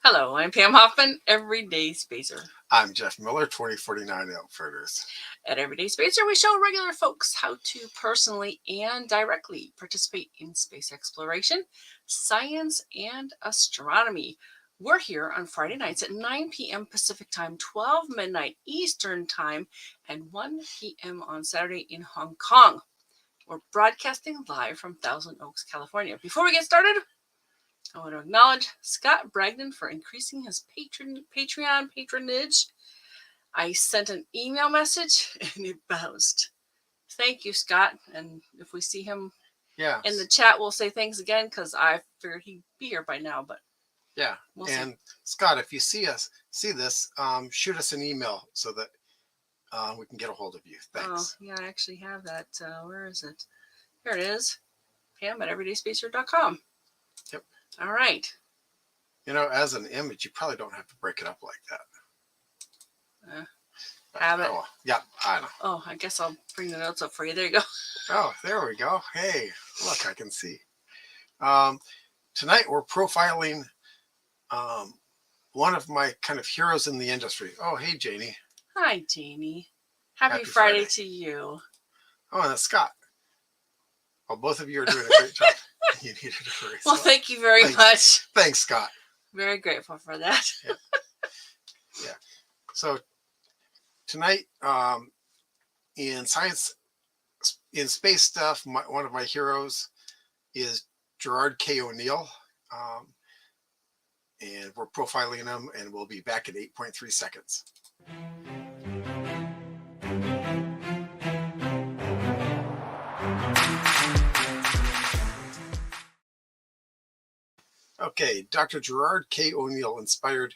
Hello, I'm Pam Hoffman, Everyday Spacer. I'm Jeff Miller, 2049 Outfitters. At Everyday Spacer, we show regular folks how to personally and directly participate in space exploration, science, and astronomy. We're here on Friday nights at 9 p.m. Pacific Time, 12 midnight Eastern Time, and 1 p.m. on Saturday in Hong Kong. We're broadcasting live from Thousand Oaks, California. Before we get started, I want to acknowledge Scott Bragdon for increasing his Patreon patronage. I sent an email message and it bounced. Thank you, Scott. And if we see him in the chat, we'll say thanks again because I figured he'd be here by now. But yeah, we'll and see. Scott, if you see this, shoot us an email so that we can get a hold of you. Thanks. Oh, yeah, I actually have that. Where is it? Here it is. Pam at everydayspacer.com. Yep. All right. As an image, you probably don't have to break it up like that. Have it. Oh, yeah, I know. Oh, I guess I'll bring the notes up for you. There you go. Oh, there we go. Hey, look, I can see. Tonight we're profiling one of my kind of heroes in the industry. Oh, hey, Janie. Hi, Janie. Happy Friday to you. Oh, and that's Scott. Well, both of you are doing a great job. You needed a raise. Well, thank you very much. Thanks, Scott. Very grateful for that. Yeah. So tonight, in science, in space stuff, one of my heroes is Gerard K. O'Neill. And we're profiling him, and we'll be back in 8.3 seconds. Okay, Dr. Gerard K. O'Neill inspired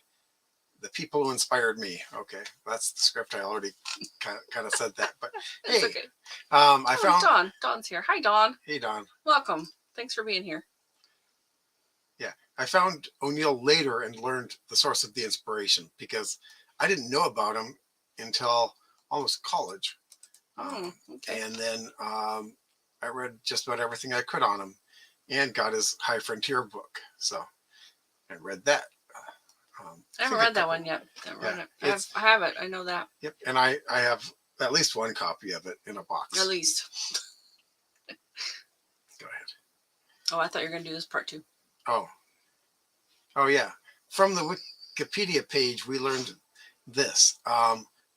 the people who inspired me. Okay, that's the script. I already kind of said that, but hey, okay. I found Dawn. Dawn's here. Hi, Dawn. Hey, Dawn. Welcome. Thanks for being here. Yeah, I found O'Neill later and learned the source of the inspiration because I didn't know about him until almost college. Okay. And then I read just about everything I could on him and got his High Frontier book. So I read that. I haven't read that one yet. I have it. I know that. Yep. And I have at least one copy of it in a box. At least. Go ahead. Oh, I thought you were going to do this part 2. Oh, yeah. From the Wikipedia page, we learned this.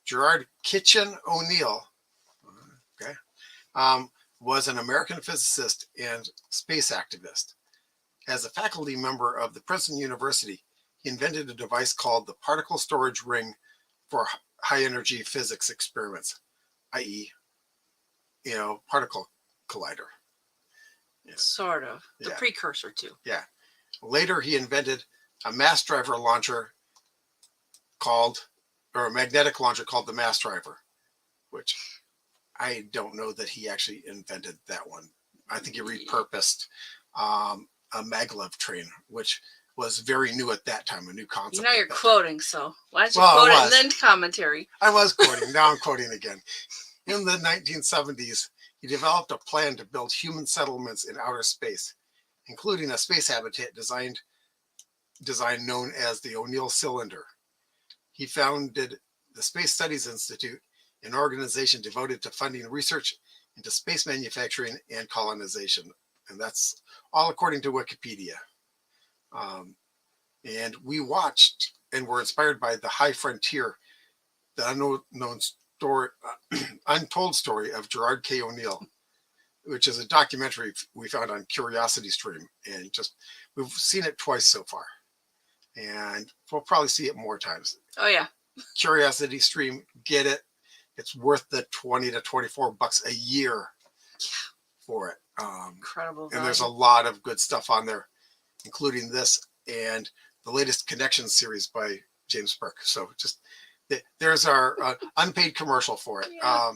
Gerard Kitchen O'Neill, okay, was an American physicist and space activist. As a faculty member of the Princeton University, he invented a device called the particle storage ring for high energy physics experiments, i.e., particle collider. Yeah. Sort of. The precursor to. Yeah. Later, he invented a mass driver launcher a magnetic launcher called the mass driver, which I don't know that he actually invented that one. I think he repurposed a maglev train, which was very new at that time, a new concept. You're quoting, so why don't you quote it and then commentary? I was quoting. Now I'm quoting again. In the 1970s, he developed a plan to build human settlements in outer space, including a space habitat design known as the O'Neill Cylinder. He founded the Space Studies Institute, an organization devoted to funding research into space manufacturing and colonization. And that's all according to Wikipedia. And we watched and were inspired by the High Frontier, the untold story of Gerard K. O'Neill, which is a documentary we found on CuriosityStream. And we've seen it twice so far. And we'll probably see it more times. Oh, yeah. CuriosityStream, get it. It's worth the $20 to $24 a year for it. Incredible. And there's a lot of good stuff on there, including this and the latest Connection series by James Burke. So there's our unpaid commercial for it. Yeah.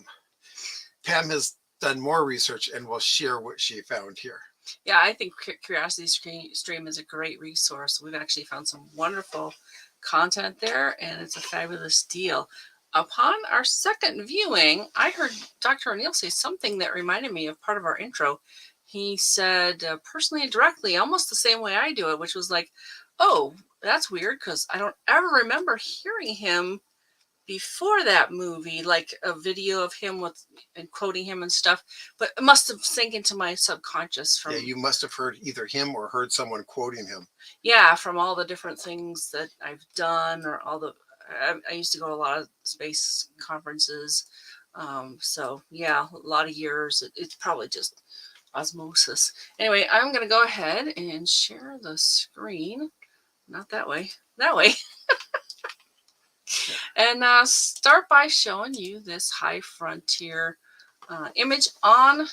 Pam has done more research and will share what she found here. Yeah, I think CuriosityStream is a great resource. We've actually found some wonderful content there, and it's a fabulous deal. Upon our second viewing, I heard Dr. O'Neill say something that reminded me of part of our intro. he said personally and directly, almost the same way I do it, which was like, oh, that's weird because I don't ever remember hearing him before that movie, like a video of him with and quoting him and stuff. But it must have sank into my subconscious from Yeah, you must have heard either him or heard someone quoting him. yeah, from all the different things that I've done or all the I used to go to a lot of space conferences. So yeah, a lot of years. It's probably just osmosis. Anyway, I'm gonna go ahead and share the screen. Not that way. That way. And start by showing you this high frontier image on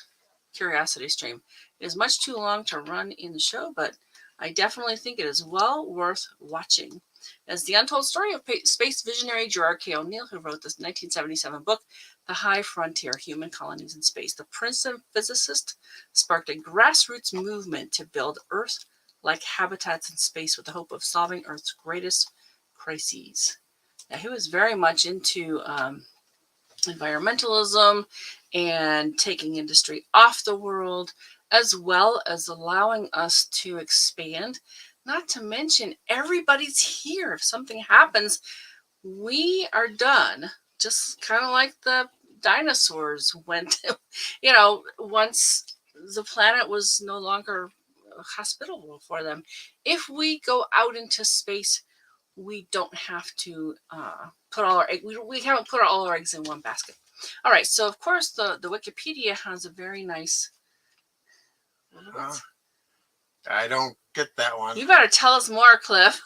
Curiosity Stream. It is much too long to run in the show, but I definitely think it is well worth watching. As the untold story of space visionary Gerard K. O'Neill, who wrote this 1977 book, The High Frontier, Human Colonies in Space. The Princeton physicist sparked a grassroots movement to build Earth-like habitats in space with the hope of solving Earth's greatest crises. Now, he was very much into environmentalism and taking industry off the world, as well as allowing us to expand. Not to mention, everybody's here. If something happens, we are done. Just kind of like the dinosaurs went, once the planet was no longer hospitable for them. If we go out into space, we don't have to put all our we haven't put all our eggs in one basket. All right, so of course the Wikipedia has a very nice. I don't get that one. You better tell us more, Cliff.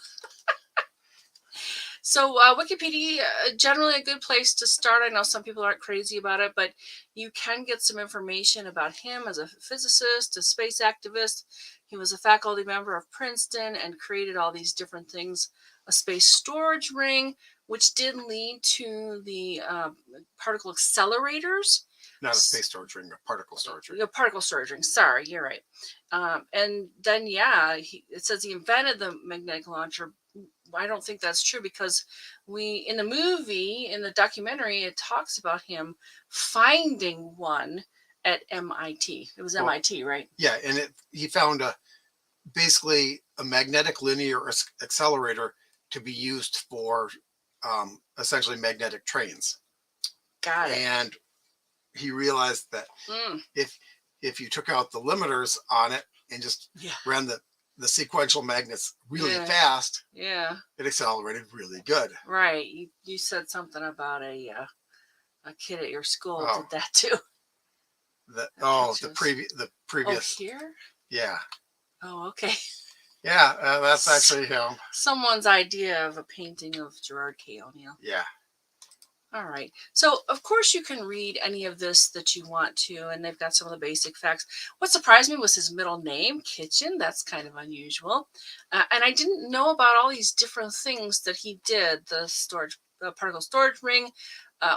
So Wikipedia, generally a good place to start. I know some people aren't crazy about it, but you can get some information about him as a physicist, a space activist. He was a faculty member of Princeton and created all these different things. A space storage ring, which did lead to the particle accelerators. Not a space storage ring, a particle storage ring. A particle storage ring. Sorry, you're right. And then, yeah, it says he invented the magnetic launcher. I don't think that's true because in the movie, in the documentary, it talks about him finding one at MIT. It was MIT, right? Yeah, and he found basically a magnetic linear accelerator to be used for essentially magnetic trains. Got it. And he realized that if you took out the limiters on it and just ran the sequential magnets really fast, it accelerated really good. Right. You said something about a kid at your school did that too. The previous. Oh, here? Yeah. Oh, okay. Yeah, that's actually him. Someone's idea of a painting of Gerard K. O'Neill. Yeah. All right. So, of course, you can read any of this that you want to, and they've got some of the basic facts. What surprised me was his middle name, Kitchen. That's kind of unusual. And I didn't know about all these different things that he did. The particle storage ring,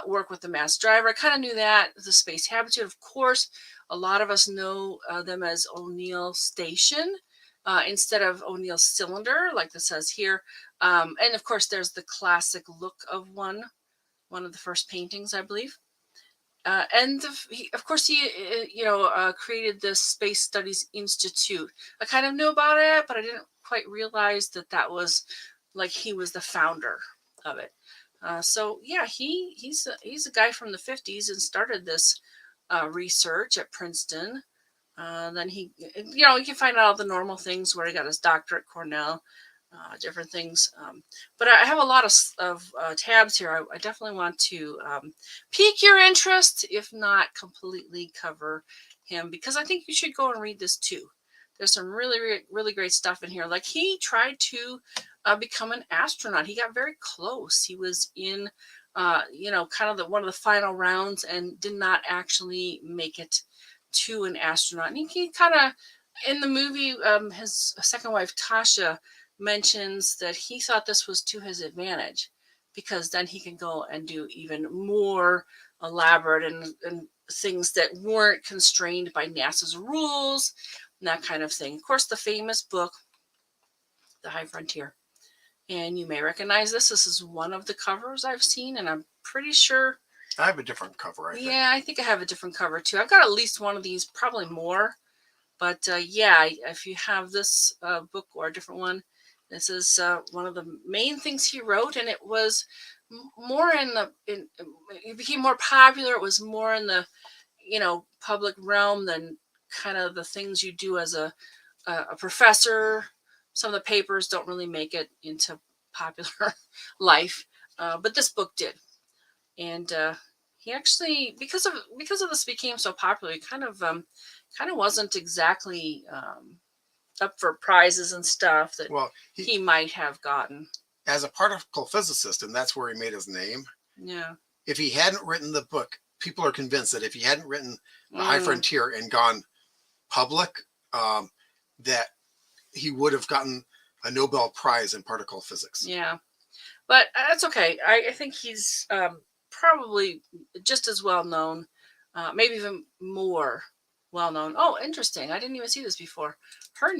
work with the mass driver. I kind of knew that. The space habitude, of course. A lot of us know them as O'Neill Station instead of O'Neill Cylinder, like this says here. And, of course, there's the classic look of one of the first paintings, I believe. And of course, he created this Space Studies Institute. I kind of knew about it, but I didn't quite realize that was like he was the founder of it. So yeah, he's a guy from the 50s and started this research at Princeton. Then you can find out all the normal things where he got his doctorate at Cornell. Different things, but I have a lot of tabs here. I definitely want to pique your interest, if not completely cover him, because I think you should go and read this too. There's some really, really great stuff in here. Like he tried to become an astronaut. He got very close. He was in, kind of one of the final rounds and did not actually make it to an astronaut. And he kind of, in the movie, his second wife, Tasha, mentions that he thought this was to his advantage because then he can go and do even more elaborate and things that weren't constrained by NASA's rules and that kind of thing. Of course, the famous book, The High Frontier. And you may recognize this. This is one of the covers I've seen, and I'm pretty sure I have a different cover, I think. Yeah, I think I have a different cover too. I've got at least one of these, probably more. But yeah, if you have this book or a different one, this is one of the main things he wrote, and it was more in the it became more popular. It was more in the public realm than kind of the things you do as a professor. Some of the papers don't really make it into popular life, but this book did. And he actually, because of this, became so popular. He kind of wasn't exactly up for prizes and stuff that Well, he might have gotten. as a particle physicist, and that's where he made his name. Yeah. If he hadn't written the book, people are convinced that if he hadn't written The High Mm, Frontier and gone public, that he would have gotten a Nobel Prize in particle physics. yeah. But that's okay. I think he's probably just as well known, maybe even more well known. Oh, interesting. I didn't even see this before. Her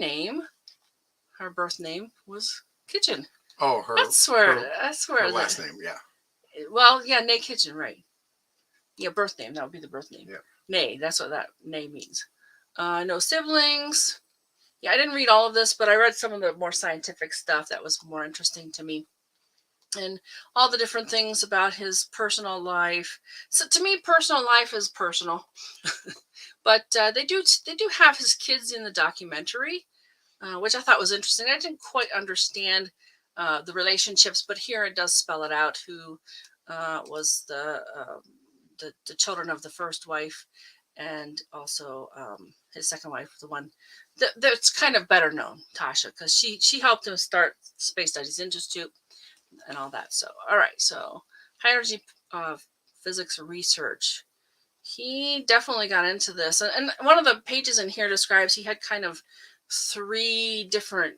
birth name was Kitchen. Oh, That's her where last name, yeah. Well, yeah, Nay Kitchen, right. Yeah, birth name. That would be the birth name. Yeah. Nay, that's what that Nay means. No siblings. Yeah, I didn't read all of this, but I read some of the more scientific stuff that was more interesting to me. And all the different things about his personal life. So to me, personal life is personal, but they do have his kids in the documentary, which I thought was interesting. I didn't quite understand the relationships, but here it does spell it out. Who was the children of the first wife, and also his second wife, the one that's kind of better known, Tasha, because she helped him start Space Studies Institute and all that. So, all right. So, high energy physics research. He definitely got into this. And one of the pages in here describes he had kind of 3 different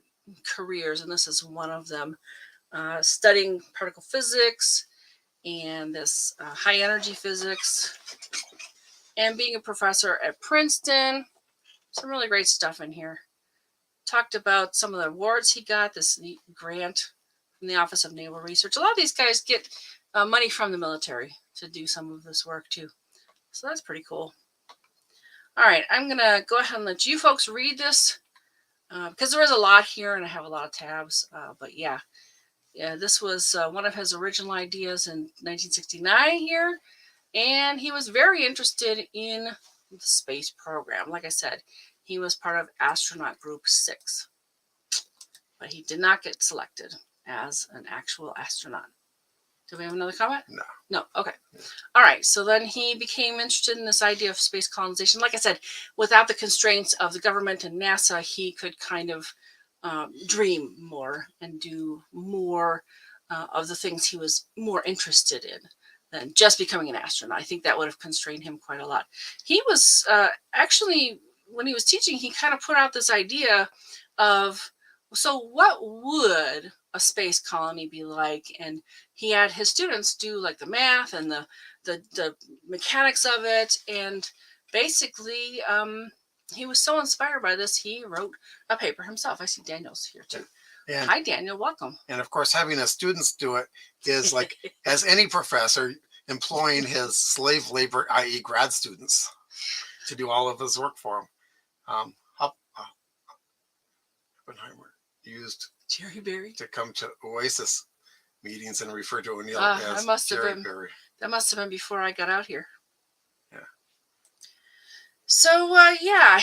careers, and this is one of them, studying particle physics and this high energy physics and being a professor at Princeton. Some really great stuff in here. Talked about some of the awards he got, this grant from the Office of Naval Research. A lot of these guys get money from the military to do some of this work too. So that's pretty cool. All right, I'm going to go ahead and let you folks read this because there is a lot here and I have a lot of tabs. But yeah, this was one of his original ideas in 1969 here. And he was very interested in the space program. Like I said, he was part of astronaut group 6, but he did not get selected as an actual astronaut. Do we have another comment? No. No. Okay. All right. So then he became interested in this idea of space colonization. Like I said, without the constraints of the government and NASA, he could kind of dream more and do more of the things he was more interested in than just becoming an astronaut. I think that would have constrained him quite a lot. He was actually, when he was teaching, he kind of put out this idea of, so what would a space colony be like? And he had his students do like the math and the mechanics of it. And basically, he was so inspired by this, he wrote a paper himself. I see Daniel's here too. And, hi, Daniel. Welcome. And of course, having his students do it is like, as any professor, employing his slave labor, i.e. grad students, to do all of his work for him. Oppenheimer used Jerry Berry to come to Oasis meetings and refer to O'Neill as Jerry Berry. That must have been before I got out here. Yeah. So yeah,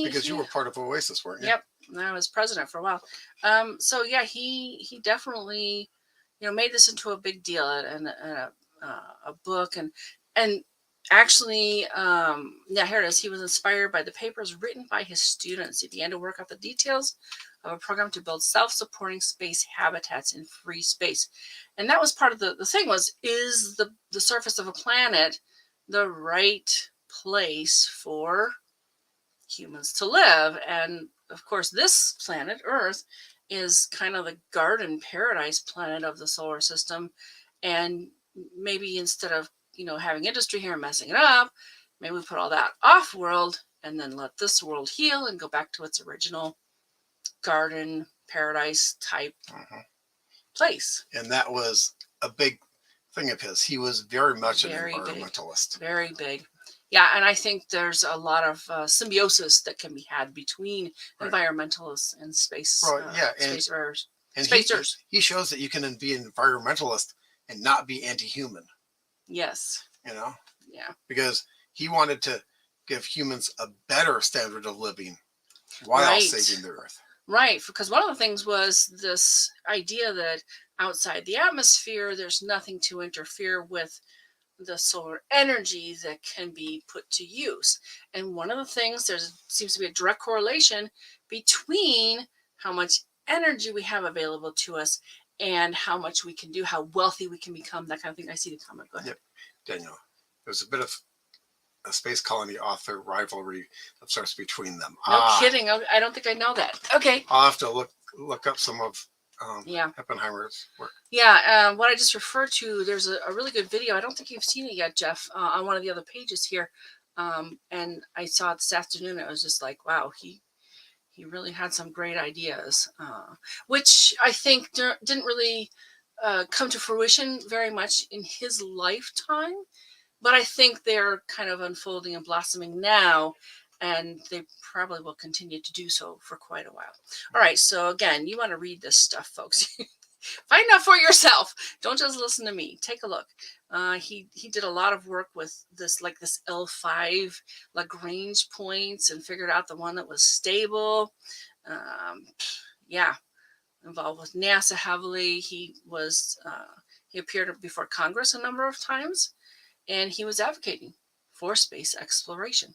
because you were part of Oasis, weren't you? Yep, I was president for a while. So yeah, he definitely made this into a big deal and a book and actually yeah, here it is. He was inspired by the papers written by his students. He began to work out the details of a program to build self-supporting space habitats in free space. And that was part of the thing was, is the surface of a planet the right place for humans to live? And of course, this planet, Earth, is kind of the garden paradise planet of the solar system. And maybe instead of, having industry here and messing it up, maybe we put all that off world and then let this world heal and go back to its original garden paradise type place. And that was a big thing of his. He was very much an environmentalist. Very big. Yeah, and I think there's a lot of symbiosis that can be had between Right. environmentalists and space Well, yeah, spacers. and Spacers. he shows that you can be an environmentalist and not be anti-human. Yes. You know, Yeah. because he wanted to give humans a better standard of living while Right. saving the earth. Right, because one of the things was this idea that outside the atmosphere, there's nothing to interfere with the solar energy that can be put to use. And one of the things, there seems to be a direct correlation between how much energy we have available to us and how much we can do, how wealthy we can become, that kind of thing. I see the comment. Go ahead. Yep. Daniel, there's a bit of a space colony author rivalry that starts between them. No kidding. I don't think I know that. Okay. I'll have to look up some of Yeah. Oppenheimer's work. Yeah, what I just referred to, there's a really good video. I don't think you've seen it yet, Jeff, on one of the other pages here. And I saw it this afternoon. I was just like, wow, he really had some great ideas, which I think didn't really come to fruition very much in his lifetime. But I think they're kind of unfolding and blossoming now, and they probably will continue to do so for quite a while. All right, so again, you want to read this stuff, folks. Find out for yourself. Don't just listen to me. Take a look. He did a lot of work with this, like this L5 Lagrange points, and figured out the one that was stable. Yeah, involved with NASA heavily. He appeared before Congress a number of times, and he was advocating for space exploration.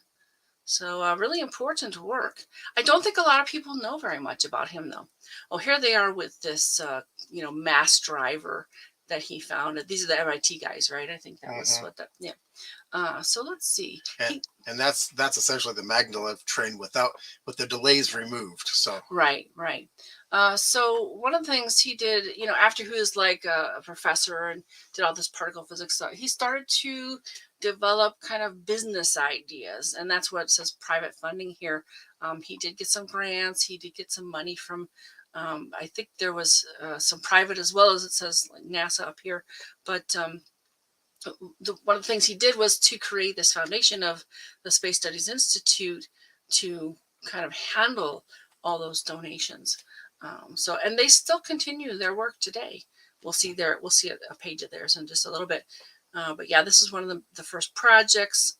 So really important work. I don't think a lot of people know very much about him, though. Oh, here they are with this, mass driver that he found. These are the MIT guys, right? I think that was what that. Yeah. So let's see. And that's essentially the maglev train with the delays removed. So right. So one of the things he did, after he was like a professor and did all this particle physics stuff, he started to develop kind of business ideas, and that's what it says private funding here. He did get some grants. He did get some money from, I think there was some private as well, as it says like NASA up here. But one of the things he did was to create this foundation of the Space Studies Institute to kind of handle all those donations. And they still continue their work today. We'll see a page of theirs in just a little bit. But yeah, this is one of the first projects.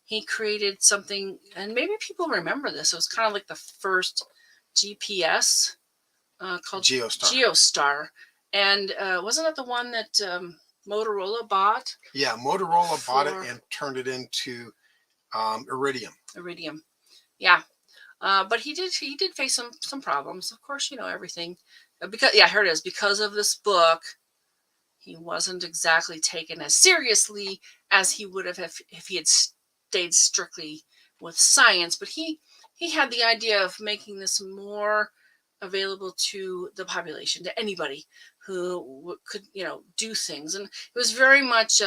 He created something, and maybe people remember this. It was kind of like the first GPS called Geostar. And wasn't it the one that Motorola bought? Yeah, Motorola bought it and turned it into Iridium. Yeah. But he did face some problems. Of course, everything. Here it is. Because of this book, he wasn't exactly taken as seriously as he would have if he had stayed strictly with science. But he had the idea of making this more available to the population, to anybody who could, do things. And it was very much,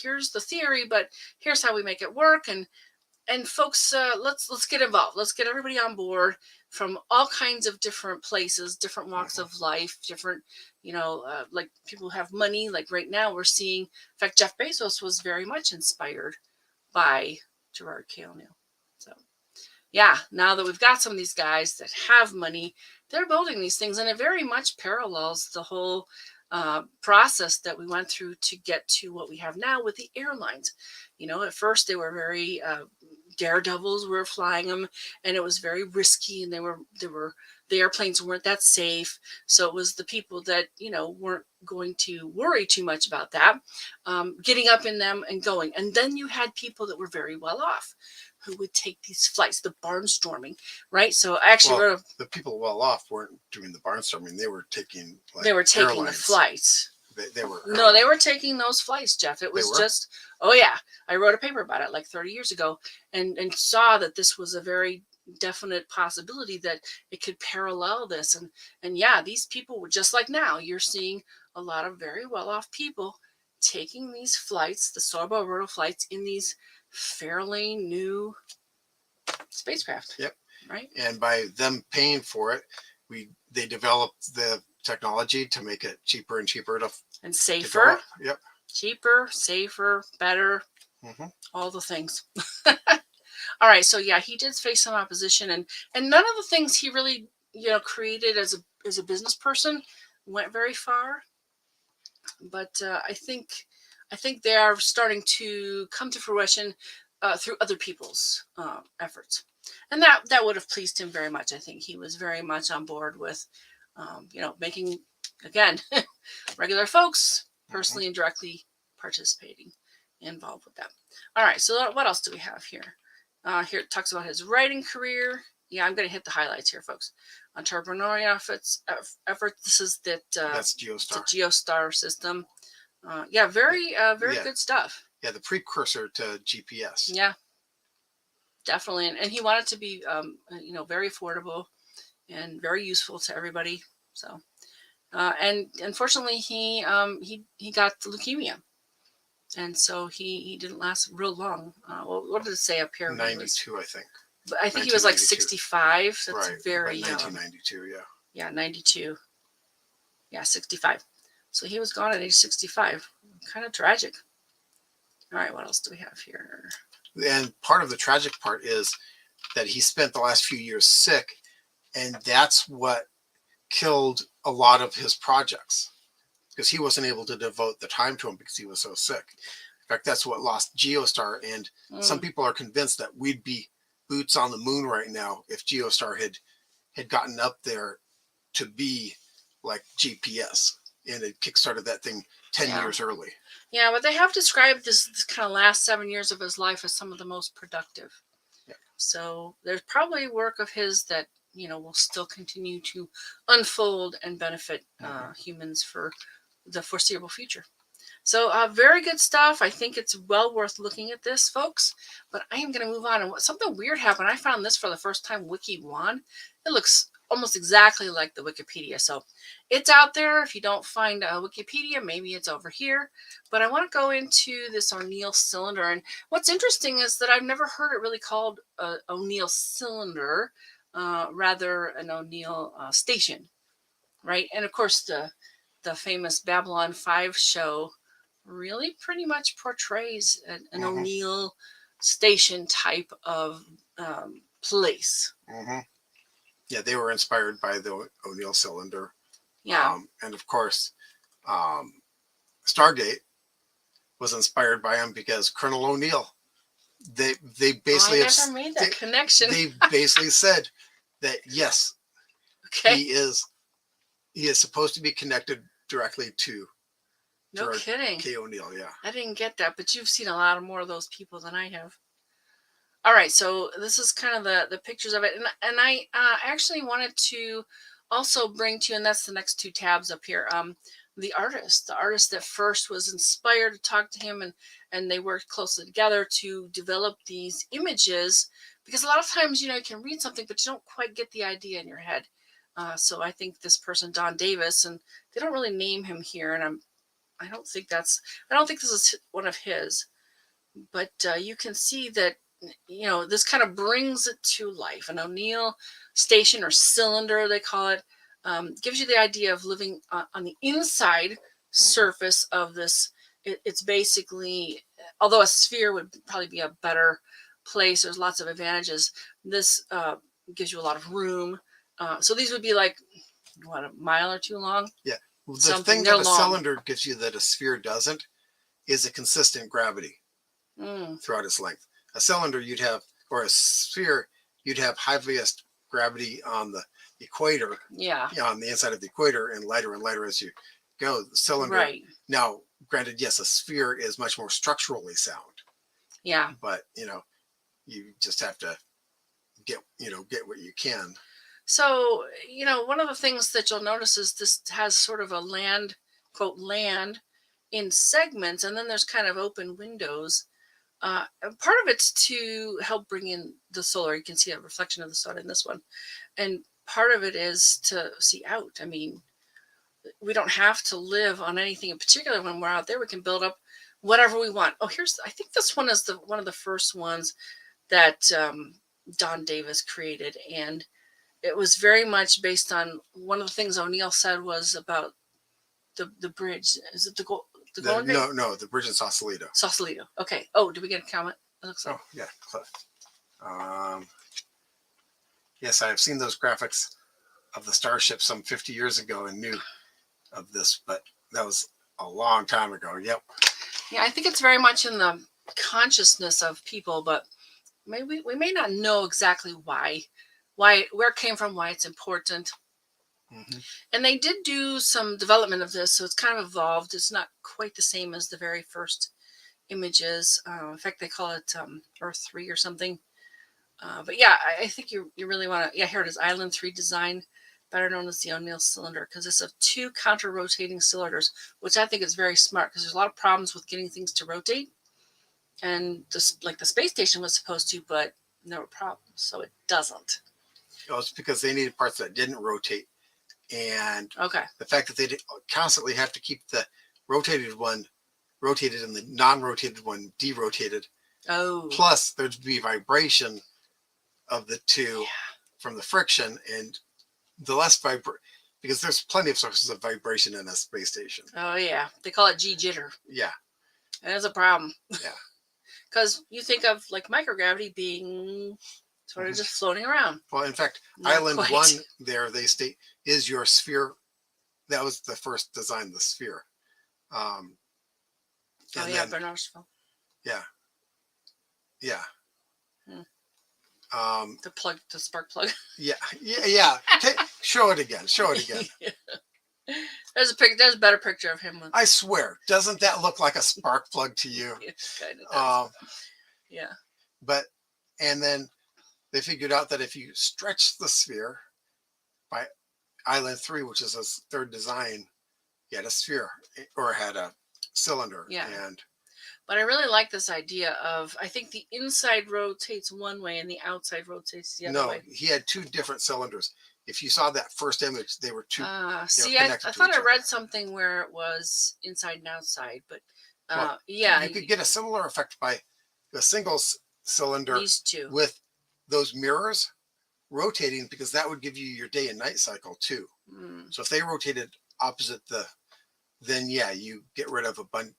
here's the theory, but here's how we make it work. And folks, let's get involved. Let's get everybody on board from all kinds of different places, different walks of life, different, like people who have money. Like right now we're seeing, in fact, Jeff Bezos was very much inspired by Gerard K. O'Neill. So yeah, now that we've got some of these guys that have money, they're building these things, and it very much parallels the whole process that we went through to get to what we have now with the airlines. At first they were very daredevils were flying them, and it was very risky, and the airplanes weren't that safe. So it was the people that weren't going to worry too much about that, getting up in them and going. And then you had people that were very well off who would take these flights, the barnstorming, right? So actually, the people well off weren't doing the barnstorming; they were taking the flights. They were they were taking those flights, Jeff. It was just, oh yeah, I wrote a paper about it like 30 years ago, and saw that this was a very definite possibility that it could parallel this. And yeah, these people were just like now. You're seeing a lot of very well off people taking these flights, the suborbital flights, in these fairly new spacecraft. Yep. Right. And by them paying for it, they developed the technology to make it cheaper and cheaper and safer. Yep. Cheaper, safer, better. Mhm. All the things. All right, so yeah, he did face some opposition, and none of the things he really created as a business person went very far. But I think they are starting to come to fruition through other people's efforts, and that would have pleased him very much. I think he was very much on board with making, again, regular folks Mhm. personally and directly participating involved with that. All right, so what else do we have here? Here it talks about his writing career. Yeah, I'm going to hit the highlights here, folks. Entrepreneurial efforts. This is That's the Geostar. Geostar system. Yeah, very Yeah. good stuff. Yeah, the precursor to GPS. Yeah, definitely, and he wanted to be very affordable and very useful to everybody. So, and unfortunately, he got leukemia, and so he didn't last real long. Well, what did it say up here? 92, I think. But I think he was like 1992. 65. That's Right. very About 1992, yeah. Yeah, 92. Yeah, 65. So he was gone at age 65. Kind of tragic. All right, what else do we have here? And part of the tragic part is that he spent the last few years sick, and that's what killed a lot of his projects because he wasn't able to devote the time to him because he was so sick. In fact, that's what lost Geostar. And some people are convinced that we'd be boots on the moon right now if Geostar had gotten up there to be like GPS, and it kickstarted that thing 10 years early. Yeah, but they have described this kind of last 7 years of his life as some of the most productive. Yeah. So there's probably work of his that will still continue to unfold and benefit humans for the foreseeable future. So very good stuff. I think it's well worth looking at this, folks. But I am going to move on. And something weird happened. I found this for the first time, Wiki One. It looks almost exactly like the Wikipedia. So it's out there. If you don't find Wikipedia, maybe it's over here. But I want to go into this O'Neill cylinder. And what's interesting is that I've never heard it really called O'Neill cylinder, rather an O'Neill station, right? And of course, the famous Babylon 5 show really pretty much portrays an O'Neill station type of place. Yeah, they were inspired by the O'Neill cylinder. Yeah. And of course, Stargate was inspired by him because Colonel O'Neill, they basically I never made that connection. They basically said that yes, okay, he is supposed to be connected directly to no Gerard kidding. K. O'Neill. Yeah, I didn't get that, but you've seen a lot more of those people than I have. All right, so this is kind of the pictures of it, and I actually wanted to also bring to you, and that's the next two tabs up here. The artist that first was inspired to talk to him, and they worked closely together to develop these images, because a lot of times you can read something but you don't quite get the idea in your head. So I think this person, Don Davis, and they don't really name him here, and I don't think this is one of his, but you can see that this kind of brings it to life. An O'Neill station, or cylinder they call it, gives you the idea of living on the inside surface of this. It's basically, although a sphere would probably be a better place, there's lots of advantages. This gives you a lot of room. So these would be like, what, a mile or two long? Yeah. Well, the thing that a cylinder gives you that a sphere doesn't is a consistent gravity throughout its length. A cylinder or a sphere, you'd have heaviest gravity on the equator. Yeah. On the inside of the equator, and lighter as you go. The cylinder. Right. Now, granted, yes, a sphere is much more structurally sound. Yeah. But you just have to get what you can. So, one of the things that you'll notice is this has sort of a land in segments, and then there's kind of open windows. Part of it's to help bring in the solar. You can see a reflection of the sun in this one. And part of it is to see out. I mean, we don't have to live on anything in particular when we're out there. We can build up whatever we want. Oh, I think this one is one of the first ones that Don Davis created. And it was very much based on one of the things O'Neill said was about the bridge. Is it the The Golden Gate? No, the bridge in Sausalito. Sausalito. Okay. Oh, did we get a comment? It looks like. Oh, yeah, Cliff. Yes, I've seen those graphics of the starship some 50 years ago and knew of this, but that was a long time ago. Yep. Yeah, I think it's very much in the consciousness of people, but maybe we may not know exactly where it came from, why it's important. Mm-hmm. And they did do some development of this, so it's kind of evolved. It's not quite the same as the very first images. In fact, they call it Earth 3 or something. But yeah, I think you really want to. Yeah, here it is, Island 3 design, better known as the O'Neill cylinder, consists of 2 counter-rotating cylinders, which I think is very smart because there's a lot of problems with getting things to rotate. And just like the space station was supposed to, but there were problems, so it doesn't. Oh, it's because they needed parts that didn't rotate. And Okay. the fact that they constantly have to keep the rotated one rotated and the non-rotated one derotated. Oh. Plus, there'd be vibration of the two from the friction, and the less because there's plenty of sources of vibration in a space station. Oh yeah, they call it G jitter. Yeah. And it's a problem. Yeah. Because you think of like microgravity being sort of just floating around. Well, in fact, Not Island quite. 1 there, they state, is your sphere. That was the first design, the sphere. Oh yeah, Bernard'sville. Yeah. Yeah. The spark plug. Yeah. Show it again. There's a better picture of him. I swear, doesn't that look like a spark plug to you? It kind of does. Yeah. And then they figured out that if you stretch the sphere by Island 3, which is his third design, he had a sphere or had a cylinder. Yeah. And but I really like this idea of, I think the inside rotates one way and the outside rotates the other way. No, he had 2 different cylinders. If you saw that first image, they were 2. See, I thought I read something where it was inside and outside, but yeah. You could get a similar effect by a single cylinder These 2. with those mirrors rotating, because that would give you your day and night cycle too. So if they rotated opposite then yeah, you get rid of a bunch.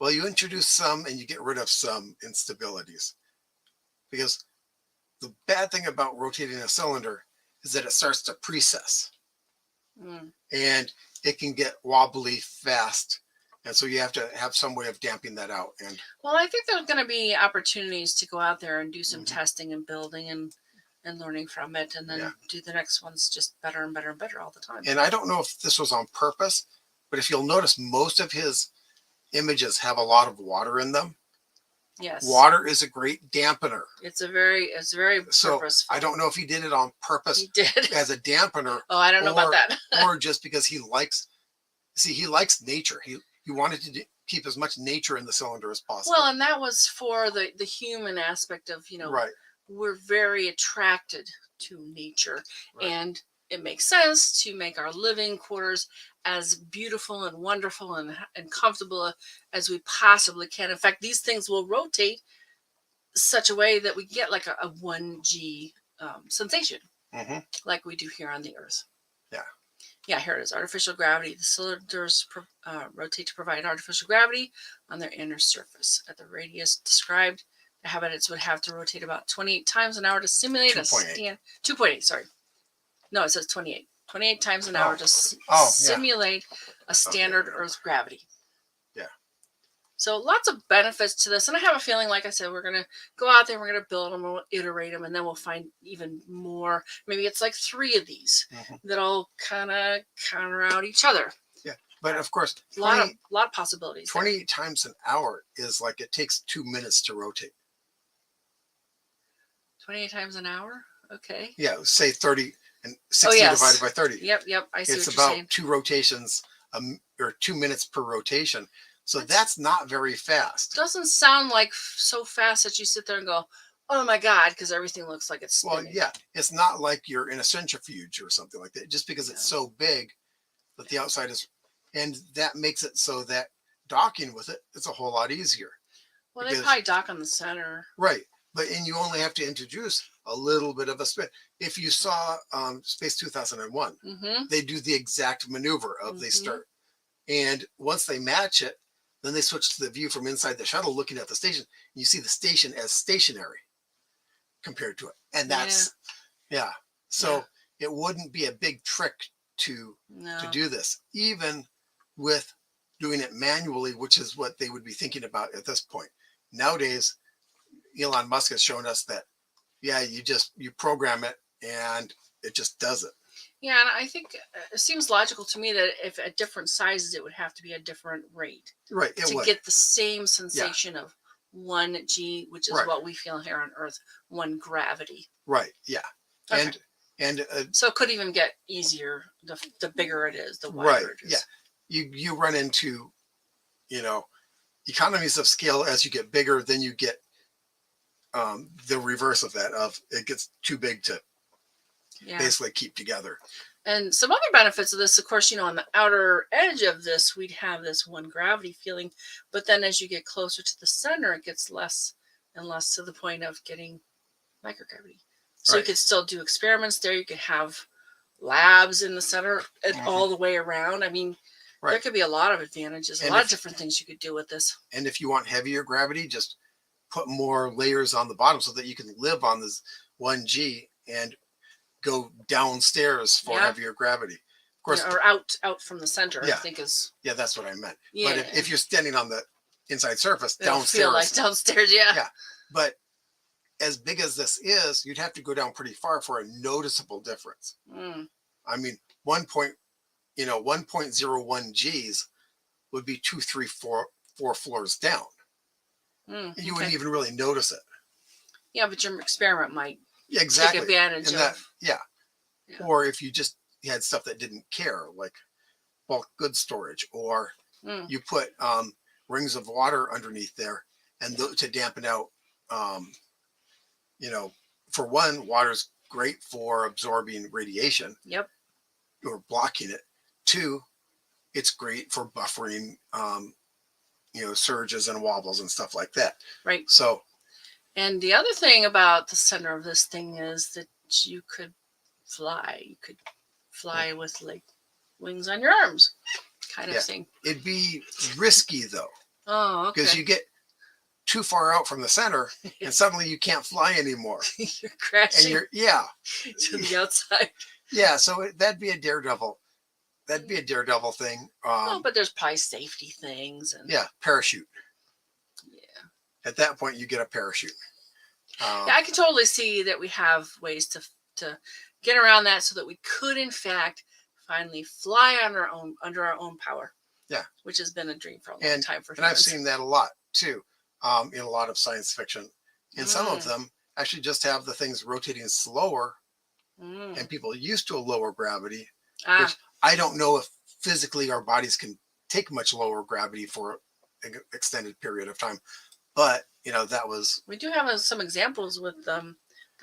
Well, you introduce some and you get rid of some instabilities, because the bad thing about rotating a cylinder is that it starts to precess and it can get wobbly fast. And so you have to have some way of damping that out. And well, I think there's going to be opportunities to go out there and do some testing and building and learning from it, and then do the next ones just better and better and better all the time. And I don't know if this was on purpose, but if you'll notice, most of his images have a lot of water in them. Yes. Water is a great dampener. It's very so purposeful. I don't know if he did it on purpose. He did. As a dampener. Oh, I don't know about that. Or just because he likes nature. He wanted to keep as much nature in the cylinder as possible. Well, and that was for the human aspect of, right. We're very attracted to nature, right. And it makes sense to make our living quarters as beautiful and wonderful and comfortable as we possibly can. In fact, these things will rotate such a way that we get like a 1G sensation, like we do here on the Earth. Yeah, here it is. Artificial gravity. The cylinders rotate to provide artificial gravity on their inner surface. At the radius described, the habitants would have to rotate about 28 times an hour to simulate 2.8, sorry. No, it says 28. 28 times an hour to simulate a standard Earth gravity. Yeah. So lots of benefits to this. And I have a feeling, like I said, we're going to go out there, we're going to build them, we'll iterate them, and then we'll find even more. Maybe it's like 3 of these that'll kind of counter out each other. Yeah. But of course, a lot of possibilities. 28 times an hour is like it takes 2 minutes to rotate. 28 times an hour? Okay. Yeah, say 30 and 60 divided by 30. Yep. I see it's what you're saying. About 2 rotations or 2 minutes per rotation. So that's not very fast. Doesn't sound like so fast that you sit there and go, oh my God, because everything looks like it's spinning. Well, yeah, it's not like you're in a centrifuge or something like that, just because it's so big that the outside is, and that makes it so that docking with it, it's a whole lot easier. Well, they probably dock on the center. Right. And you only have to introduce a little bit of a spin. If you saw Space 2001, they do the exact maneuver of they start. And once they match it, Then they switched to the view from inside the shuttle looking at the station. You see the station as stationary compared to it. And that's, yeah. So it wouldn't be a big trick to do this, even with doing it manually, which is what they would be thinking about at this point. Nowadays, Elon Musk has shown us that, you program it and it just does it. Yeah, and I think it seems logical to me that if at different sizes, it would have to be a different rate. Right. To get the same sensation of 1G, which is what we feel here on Earth, 1 gravity. Right. Yeah. Okay. And so it could even get easier the bigger it is, the wider it is. Yeah. You run into, economies of scale as you get bigger, then you get the reverse of that, of it gets too big to basically keep together. And some other benefits of this, of course, on the outer edge of this, we'd have this 1 gravity feeling. But then as you get closer to the center, it gets less and less, to the point of getting microgravity. So you could still do experiments there. You could have labs in the center and all the way around. I mean, there could be a lot of advantages, a lot of different things you could do with this. And if you want heavier gravity, just put more layers on the bottom so that you can live on this 1G and go downstairs for heavier gravity. Of course, or out from the center, I think is. Yeah, that's what I meant. Yeah. But if you're standing on the inside surface, it'll downstairs. Feel like downstairs, Yeah. But as big as this is, you'd have to go down pretty far for a noticeable difference. I mean, 1.01 G's would be 2, 3, 4 floors down. You wouldn't even really notice it. Yeah, but your experiment might exactly take advantage of that. Yeah. Or if you just had stuff that didn't care, like bulk goods storage, or you put rings of water underneath there, and to dampen out. For one, water's great for absorbing radiation. Yep. Or blocking it. 2, it's great for buffering, surges and wobbles and stuff like that. Right. So. And the other thing about the center of this thing is that you could fly. You could fly with like wings on your arms, kind of thing. It'd be risky though. Oh, okay. Because you get too far out from the center and suddenly you can't fly anymore. You're crashing. And to the outside. Yeah, so that'd be a daredevil. That'd be a daredevil thing. But there's probably safety things. And parachute. Yeah. At that point, you get a parachute. I can totally see that we have ways to get around that, so that we could, in fact, finally fly on our own, under our own power. Yeah. Which has been a dream for a long time for humans. And I've seen that a lot too, in a lot of science fiction. And some of them actually just have the things rotating slower, and people used to a lower gravity, which I don't know if physically our bodies can take much lower gravity for an extended period of time. But, that was... We do have some examples with the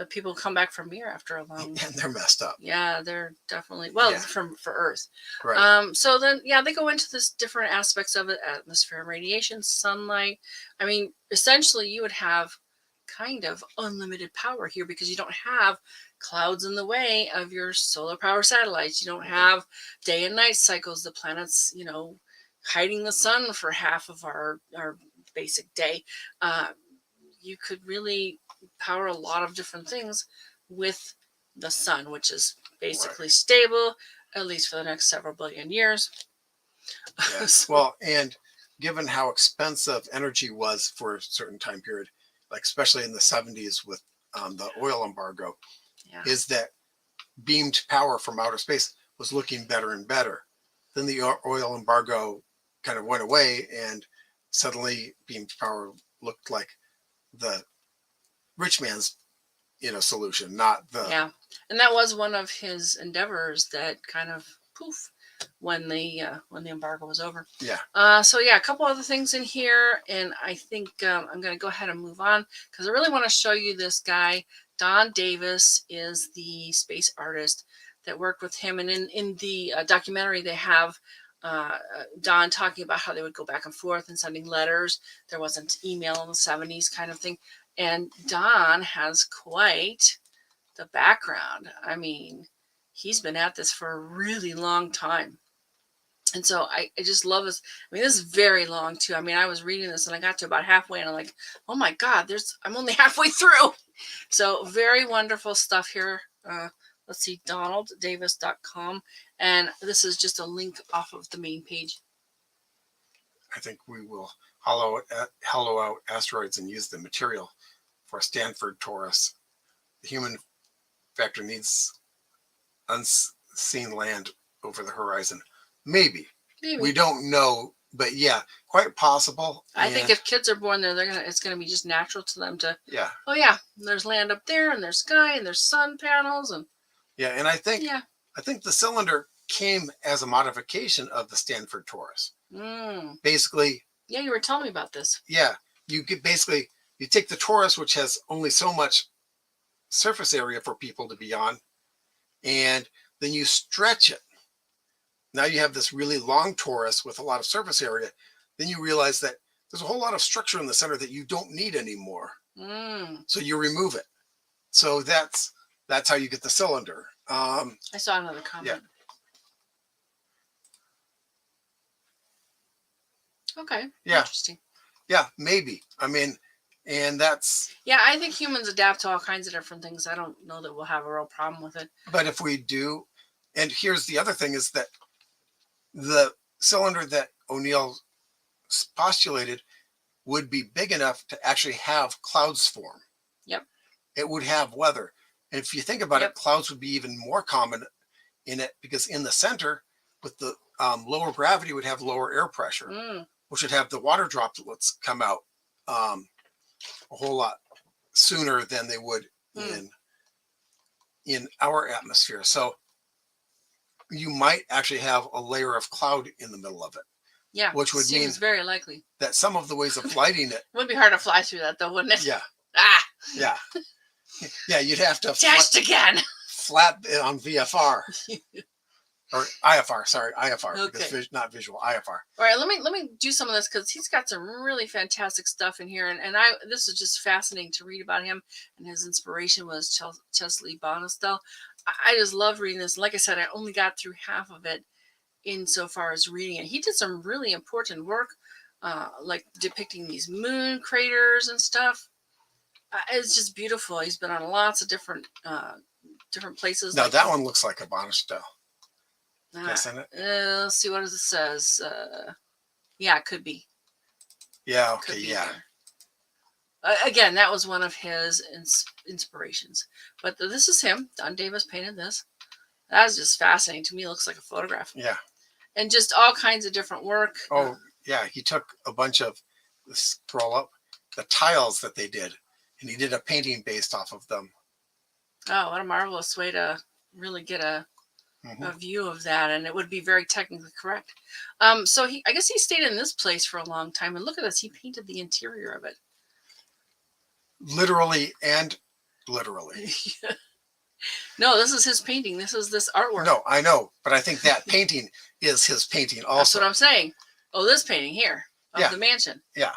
people come back from Mir after a long... And they're messed up. Yeah, they're definitely... for Earth. Right. So then, they go into this different aspects of it: atmosphere and radiation, sunlight. I mean, essentially, you would have kind of unlimited power here, because you don't have clouds in the way of your solar power satellites. You don't have day and night cycles, the planets, hiding the sun for half of our basic day. You could really power a lot of different things with the sun, which is basically stable, at least for the next several billion years. Yeah. Well, and given how expensive energy was for a certain time period, like especially in the 70s with the oil embargo, is that beamed power from outer space was looking better and better. Then the oil embargo kind of went away, and suddenly beamed power looked like the rich man's, solution, not the... Yeah. And that was one of his endeavors that kind of poof when the embargo was over. Yeah. So a couple other things in here, and I think I'm going to go ahead and move on, because I really want to show you this guy. Don Davis is the space artist that worked with him, and in the documentary they have Don talking about how they would go back and forth and sending letters. There wasn't email in the 70s kind of thing, and Don has quite the background. I mean, he's been at this for a really long time. And so I just love this. I mean, this is very long too. I mean, I was reading this and I got to about halfway and I'm like, oh my God, I'm only halfway through. So very wonderful stuff here. Let's see, donalddavis.com. And this is just a link off of the main page. I think we will hollow out asteroids and use the material for Stanford torus. The human factor needs unseen land over the horizon. Maybe. We don't know, but yeah, quite possible. I think if kids are born there, it's gonna be just natural to them to. Yeah. Oh yeah, there's land up there, and there's sky, and there's sun panels, and. Yeah, and I think the cylinder came as a modification of the Stanford torus. Basically. Yeah, you were telling me about this. Yeah, you take the torus, which has only so much surface area for people to be on, and then you stretch it. Now you have this really long torus with a lot of surface area. Then you realize that there's a whole lot of structure in the center that you don't need anymore. So you remove it. So that's how you get the cylinder. I saw another comment. Yeah. Okay. Yeah. Interesting. Yeah, maybe. I mean, and that's. Yeah, I think humans adapt to all kinds of different things. I don't know that we'll have a real problem with it. But if we do, and here's the other thing is that the cylinder that O'Neill postulated would be big enough to actually have clouds form. Yep. It would have weather. And if you think about it, clouds would be even more common in it because in the center, with the lower gravity, would have lower air pressure, which would have the water droplets come out a whole lot sooner than they would in our atmosphere. So you might actually have a layer of cloud in the middle of it. Yeah, which would mean very likely that some of the ways of lighting it would be hard to fly through that, though, wouldn't it? Yeah. Ah. Yeah. Yeah, you'd have to dashed again. Flat it on VFR or IFR. Sorry, IFR. Okay. Because not visual. IFR. All right, let me do some of this because he's got some really fantastic stuff in here, and this is just fascinating to read about him. And his inspiration was Chesley Bonestell. I just love reading this. Like I said, I only got through half of it insofar as reading it. He did some really important work, like depicting these moon craters and stuff. It's just beautiful. He's been on lots of different places. No, that one looks like a Bonestell. Isn't it? Let's see what it says. Yeah, it could be. Yeah. Okay. Yeah. Again, that was one of his inspirations. But this is him. Don Davis painted this. That was just fascinating to me. It looks like a photograph. Yeah. And just all kinds of different work. Oh, yeah. He took a bunch of, scroll up, the tiles that they did, and he did a painting based off of them. Oh, what a marvelous way to really get a view of that. And it would be very technically correct. So I guess he stayed in this place for a long time. And look at this. He painted the interior of it. Literally and literally. No, this is his painting. This is this artwork. No, I know. But I think that painting is his painting also. That's what I'm saying. Oh, this painting here of the mansion. Yeah.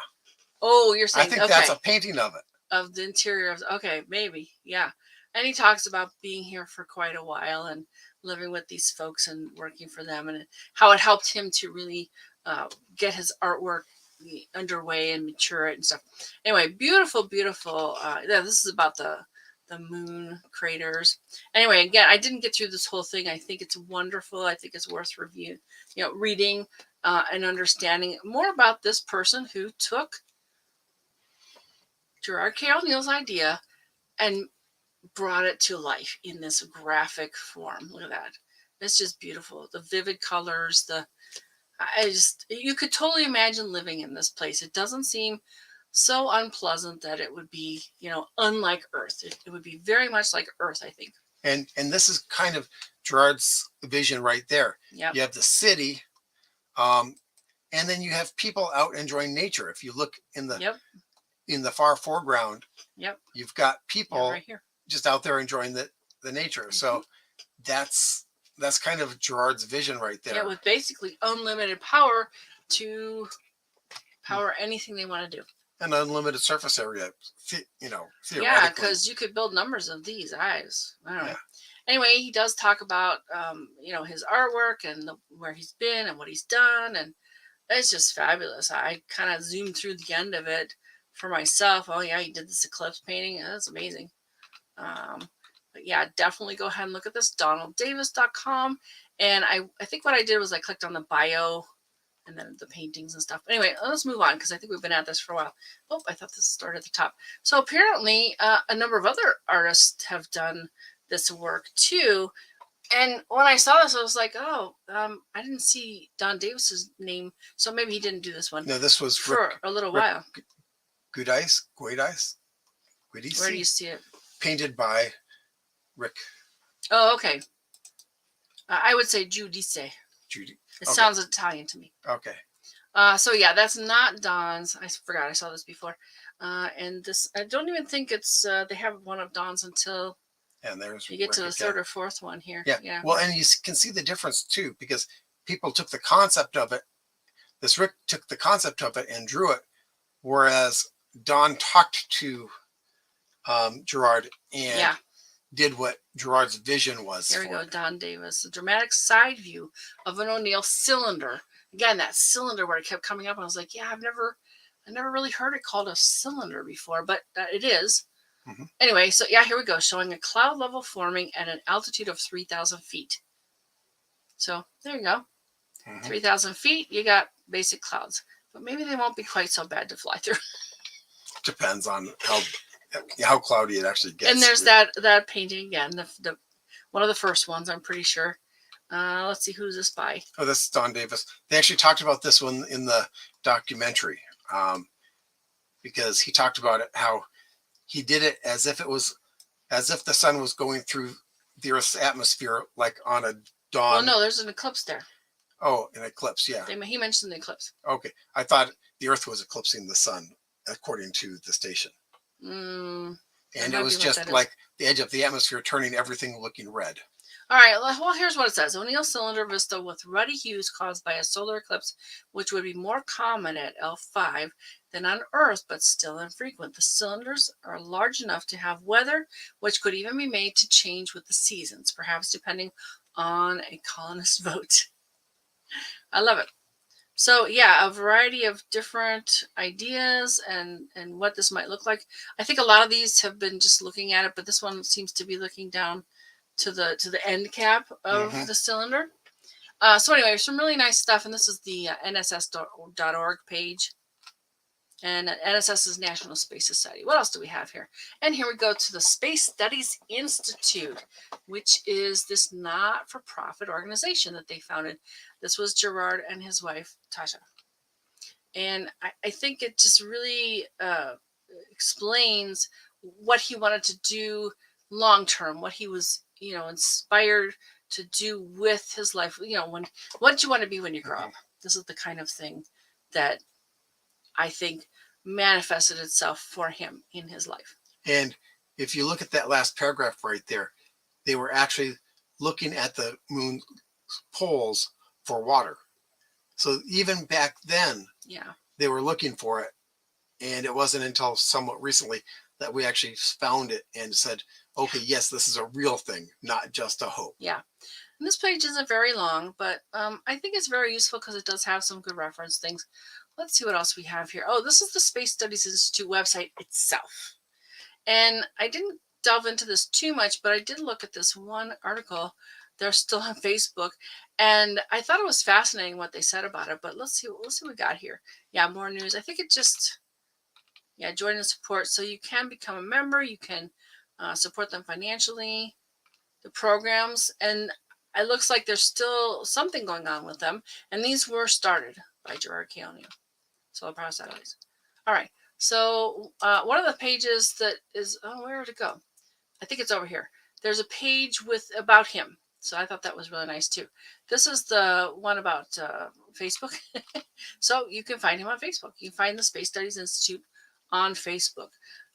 Oh, you're saying, I think that's a painting of it. Of the interior of, okay, maybe. Yeah. And he talks about being here for quite a while and living with these folks and working for them and how it helped him to really get his artwork underway and mature it and stuff. Anyway, beautiful. Yeah, this is about the moon craters. Anyway, again, I didn't get through this whole thing. I think it's wonderful. I think it's worth reading and understanding more about this person who took Gerard K. O'Neill's idea and brought it to life in this graphic form. Look at that. It's just beautiful. The vivid colors, you could totally imagine living in this place. It doesn't seem so unpleasant that it would be, unlike Earth. It would be very much like Earth, I think. And this is kind of Gerard's vision right there. Yep. You have the city, and then you have people out enjoying nature. If you look in the far foreground, you've got people right here, just out there enjoying the nature. So that's kind of Gerard's vision right there. Yeah, with basically unlimited power to power anything they want to do. An unlimited surface area, theoretically. Yeah, because you could build numbers of these eyes. I don't know. Anyway, he does talk about, his artwork and where he's been and what he's done. And it's just fabulous. I kind of zoomed through the end of it for myself. Oh, yeah, he did this eclipse painting. That's amazing. But yeah, definitely go ahead and look at this, donalddavis.com. And I think what I did was I clicked on the bio and then the paintings and stuff. Anyway, let's move on because I think we've been at this for a while. Oh, I thought this started at the top. So apparently a number of other artists have done this work too. And when I saw this, I was like, oh, I didn't see Don Davis's name. So maybe he didn't do this one. No, this was for a little while. Guidice. Where do you see it? Painted by Rick. Oh, okay. I would say Judice. Judy. It sounds Italian to me. Okay. So yeah, that's not Don's. I forgot I saw this before. And this, I don't even think it's, they have one of Don's until and there's you get to the third or fourth one here. Yeah. Well, and you can see the difference too, because people took the concept of it. This Rick took the concept of it and drew it, whereas Don talked to Gerard and did what Gerard's vision was. Here we go, Don Davis. A dramatic side view of an O'Neill cylinder. Again, that cylinder where it kept coming up, and I was like, yeah, I never really heard it called a cylinder before, but it is. Mm-hmm. Anyway, so yeah, here we go, showing a cloud level forming at an altitude of 3,000 feet. So there you go. Mm-hmm. 3,000 feet, you got basic clouds, but maybe they won't be quite so bad to fly through. Depends on how cloudy it actually gets. And there's that painting again, the one of the first ones, I'm pretty sure. Let's see, who's this by? Oh, this is Don Davis. They actually talked about this one in the documentary, because he talked about it, how he did it as if the sun was going through the Earth's atmosphere, like on a dawn. Well, no, there's an eclipse there. Oh, an eclipse, yeah. He mentioned the eclipse. Okay, I thought the Earth was eclipsing the sun, according to the station. And it was just like the edge of the atmosphere turning everything looking red. All right, well, here's what it says. O'Neill cylinder vista with ruddy hues caused by a solar eclipse, which would be more common at L5 than on Earth, but still infrequent. The cylinders are large enough to have weather, which could even be made to change with the seasons, perhaps depending on a colonist vote. I love it. So yeah, a variety of different ideas and what this might look like. I think a lot of these have been just looking at it, but this one seems to be looking down to the end cap of the cylinder. So anyway, some really nice stuff, and this is the NSS.org page, and NSS is National Space Society. What else do we have here? And here we go to the Space Studies Institute, which is this not-for-profit organization that they founded. This was Gerard and his wife, Tasha. And I think it just really explains what he wanted to do long-term, what he was, inspired to do with his life. What do you want to be when you grow up? This is the kind of thing that I think manifested itself for him in his life. And if you look at that last paragraph right there, they were actually looking at the moon poles for water. So even back then, they were looking for it. And it wasn't until somewhat recently that we actually found it and said, okay, yes, this is a real thing, not just a hope. Yeah. And this page isn't very long, but I think it's very useful because it does have some good reference things. Let's see what else we have here. Oh, this is the Space Studies Institute website itself. And I didn't delve into this too much, but I did look at this one article. They're still on Facebook. And I thought it was fascinating what they said about it, but let's see what we got here. Yeah, more news. I think it just, join and support. So you can become a member. You can support them financially, the programs. And it looks like there's still something going on with them. And these were started by Gerard K. O'Neill. Solar Power Satellites. All right. So one of the pages that is, where did it go? I think it's over here. There's a page about him. So I thought that was really nice too. This is the one about Facebook. So you can find him on Facebook. You can find the Space Studies Institute on Facebook.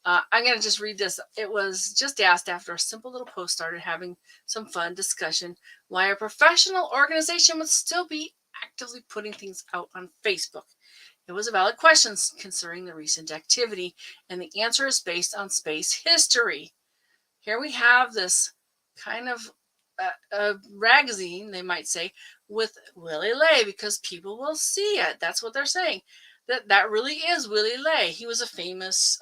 I'm going to just read this. It was just asked after a simple little post started having some fun discussion why a professional organization would still be actively putting things out on Facebook. It was a valid question considering the recent activity, and the answer is based on space history. Here we have this kind of a magazine, they might say, with Willie Ley because people will see it. That's what they're saying. That really is Willie Ley. He was a famous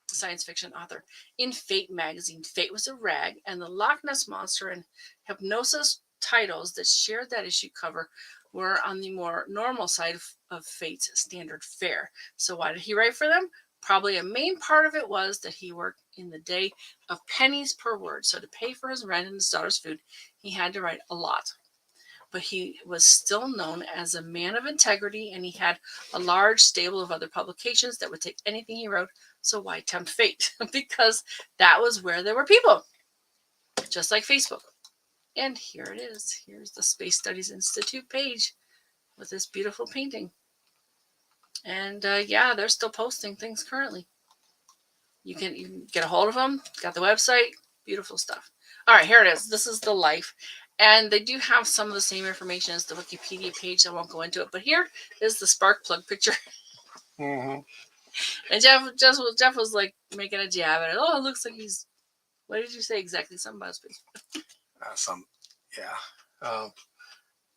science fiction author. In Fate magazine, Fate was a rag, and the Loch Ness Monster and Hypnosis titles that shared that issue cover were on the more normal side of Fate's standard fare. So why did he write for them? Probably a main part of it was that he worked in the day of pennies per word. So to pay for his rent and his daughter's food, he had to write a lot. But he was still known as a man of integrity, and he had a large stable of other publications that would take anything he wrote. So why tempt fate? Because that was where there were people, just like Facebook. And here it is. Here's the Space Studies Institute page with this beautiful painting. And yeah, they're still posting things currently. You can get a hold of them. Got the website. Beautiful stuff. All right, here it is. This is the life. And they do have some of the same information as the Wikipedia page. I won't go into it. But here is the spark plug picture. Mm-hmm. And Jeff was like making a jab at it. Oh, it looks like he's... What did you say exactly? Something about space. Yeah.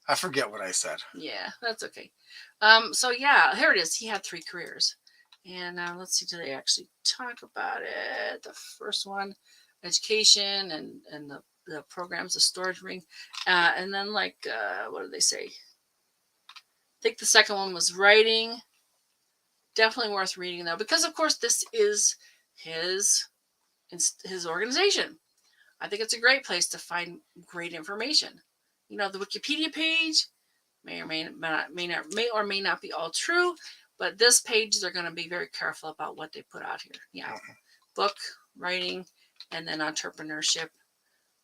I forget what I said. Yeah, that's okay. So yeah, here it is. He had 3 careers. And let's see, do they actually talk about it? The first one, education and the programs, the storage ring. And then like, what did they say? I think the second one was writing. Definitely worth reading though, because of course this is his organization. I think it's a great place to find great information. You know, the Wikipedia page may or may not be all true, but this page they're going to be very careful about what they put out here. Yeah, book, writing, and then entrepreneurship.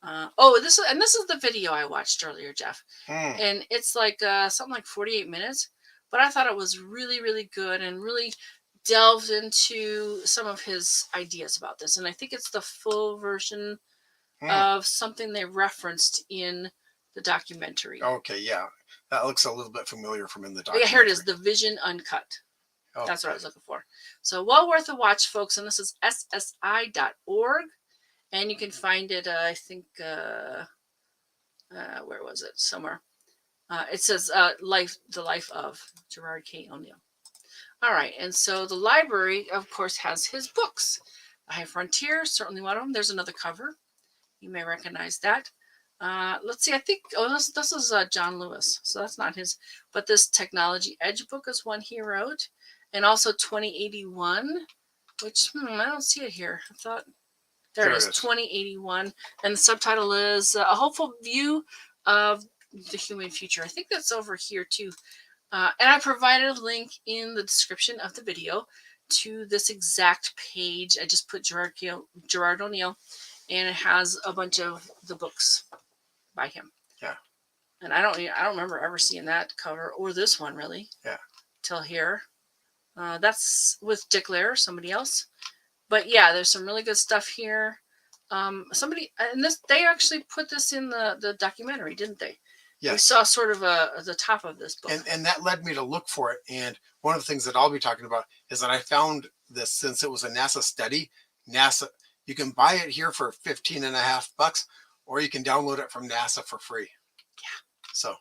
This is the video I watched earlier, Jeff, and it's like something like 48 minutes. But I thought it was really, really good and really delved into some of his ideas about this. And I think it's the full version of something they referenced in the documentary. Okay, yeah. That looks a little bit familiar from in the documentary. Yeah, here it is, The Vision Uncut. Okay. That's what I was looking for. So well worth a watch, folks. And this is ssi.org. And you can find it, I think, where was it? Somewhere. It says The Life of Gerard K. O'Neill. All right. And so the library, of course, has his books. The High Frontier, certainly one of them. There's another cover. You may recognize that. Let's see. I think, this is John Lewis. So that's not his. But this Technology Edge book is one he wrote. And also 2081, which, I don't see it here. I thought, there it is, 2081. And the subtitle is A Hopeful View of the Human Future. I think that's over here too. And I provided a link in the description of the video to this exact page. I just put Gerard O'Neill, and it has a bunch of the books by him. Yeah. And I don't remember ever seeing that cover or this one really. Yeah. Till here. That's with Dick Lair, somebody else. But yeah, there's some really good stuff here. They actually put this in the documentary, didn't they? Yes. We saw sort of the top of this book. And that led me to look for it. And one of the things that I'll be talking about is that I found this, since it was a NASA study. You can buy it here for $15.50, or you can download it from NASA for free. Yeah. So,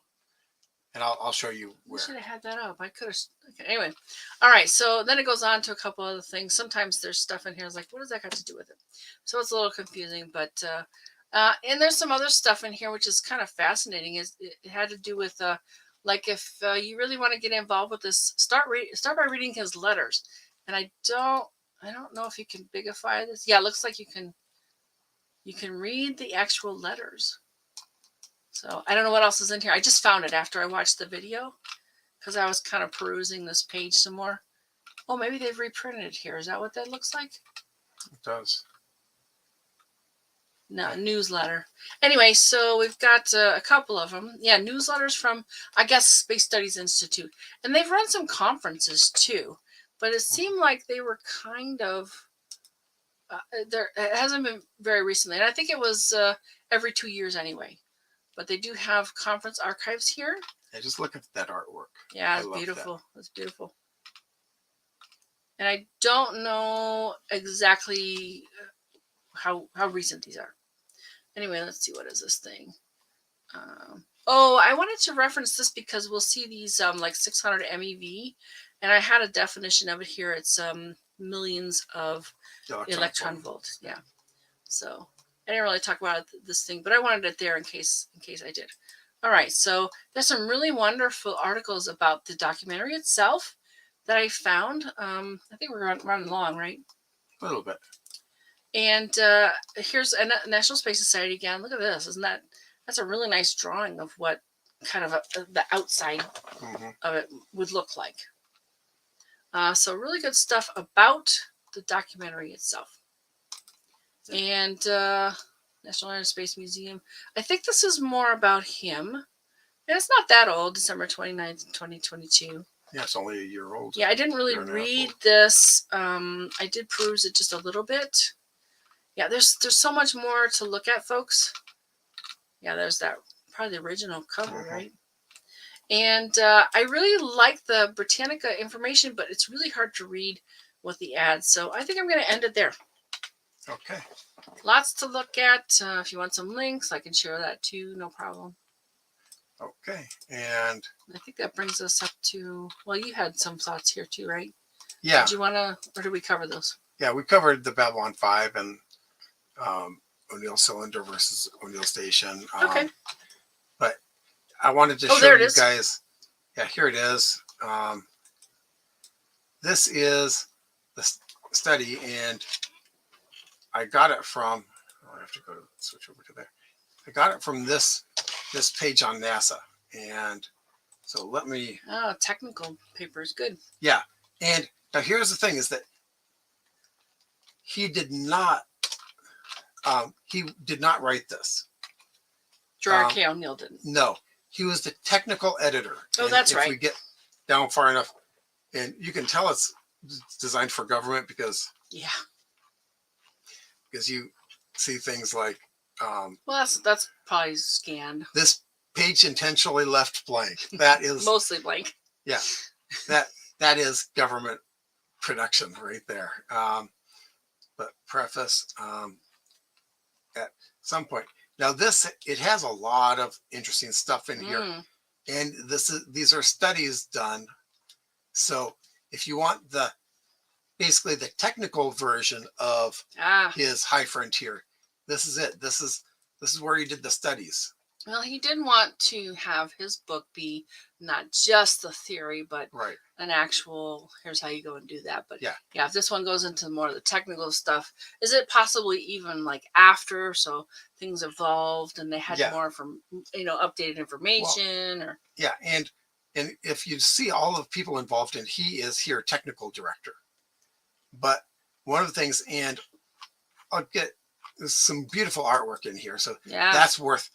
and I'll show you where. I should have had that up. I could have. Okay, anyway. All right. So then it goes on to a couple other things. Sometimes there's stuff in here. It's like, what does that got to do with it? So it's a little confusing, but and there's some other stuff in here which is kind of fascinating. It had to do with like if you really want to get involved with this, start by reading his letters. And I don't know if you can bigify this. Yeah, it looks like you can read the actual letters. So I don't know what else is in here. I just found it after I watched the video because I was kind of perusing this page some more. Oh, maybe they've reprinted it here. Is that what that looks like? It does. No, newsletter. Anyway, so we've got a couple of them. Yeah, newsletters from, I guess, Space Studies Institute. And they've run some conferences too. But it seemed like they were kind of, it hasn't been very recently. And I think it was every 2 years anyway. But they do have conference archives here. Yeah, just look at that artwork. Yeah, it's beautiful. It's beautiful. And I don't know exactly how recent these are. Anyway, let's see. What is this thing? Oh, I wanted to reference this because we'll see these like 600 MeV, and I had a definition of it here. It's millions of electron volts. Yeah. So I didn't really talk about this thing, but I wanted it there in case I did. All right. So there's some really wonderful articles about the documentary itself that I found. I think we're running long, right? A little bit. And here's a National Space Society again. Look at this. That's a really nice drawing of what kind of the outside of it would look like. So really good stuff about the documentary itself. And National Air and Space Museum. I think this is more about him. And it's not that old, December 29th, 2022. Yeah, it's only a year old. Yeah, I didn't really read this. I did peruse it just a little bit. Yeah, there's so much more to look at, folks. Yeah, there's that, probably the original cover, right? And I really like the Britannica information, but it's really hard to read with the ads. So I think I'm going to end it there. Okay. Lots to look at. If you want some links, I can share that too. No problem. Okay. And I think that brings us up to, well, you had some thoughts here too, right? Yeah. Did you want to, or did we cover those? Yeah, we covered the Babylon 5 and O'Neill cylinder versus O'Neill station. Okay. But I wanted to show you guys. Yeah, here it is. This is the study, and I got it from. Oh, I have to switch over to there. I got it from this page on NASA, and so let me. Oh, technical papers, good. Yeah, and now here's the thing: is that he did not write this. Gerard K. O'Neill didn't. No, he was the technical editor. Oh, that's right. If we get down far enough, and you can tell it's designed for government because you see things like. Well, that's probably scanned. This page intentionally left blank. That is mostly blank. Yeah, that is government production right there. But preface at some point. Now it has a lot of interesting stuff in here, and these are studies done. So if you want basically the technical version of his High Frontier, this is it. This is where he did the studies. Well, he did want to have his book be not just the theory, but an actual, here's how you go and do that. But yeah, if this one goes into more of the technical stuff, is it possibly even like after, so things evolved and they had more from, updated information or. Yeah. And if you see all of the people involved in, he is here technical director. But one of the things, and I'll get some beautiful artwork in here. So that's worth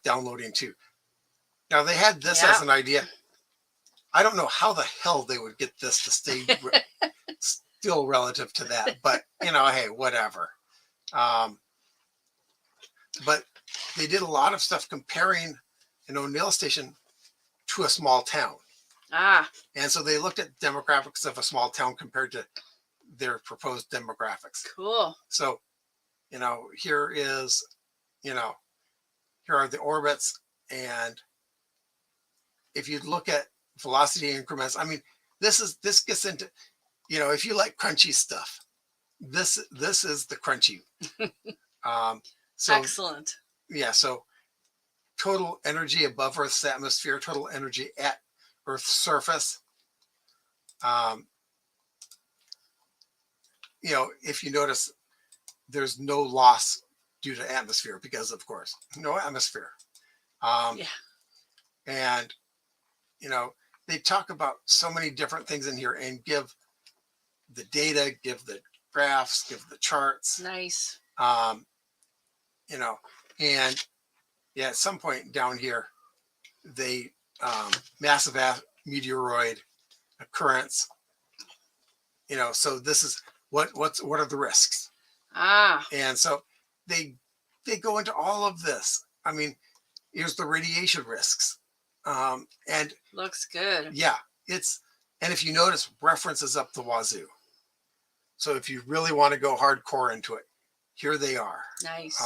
downloading too. Now they had this as an idea. I don't know how the hell they would get this to stay still relative to that, but hey, whatever. But they did a lot of stuff comparing an O'Neill station to a small town. And so they looked at demographics of a small town compared to their proposed demographics. Cool. So, here is, here are the orbits. And if you look at velocity increments, I mean, this gets into, if you like crunchy stuff, this is the crunchy. So excellent. Yeah. So total energy above Earth's atmosphere, total energy at Earth's surface. If you notice, there's no loss due to atmosphere because, of course, no atmosphere. And, they talk about so many different things in here and give the data, give the graphs, give the charts. Nice. And at some point down here, they massive meteoroid occurrence. So this is what are the risks? And so they go into all of this. I mean, here's the radiation risks. And looks good. Yeah, and if you notice, references up the wazoo. So if you really want to go hardcore into it, here they are. Nice.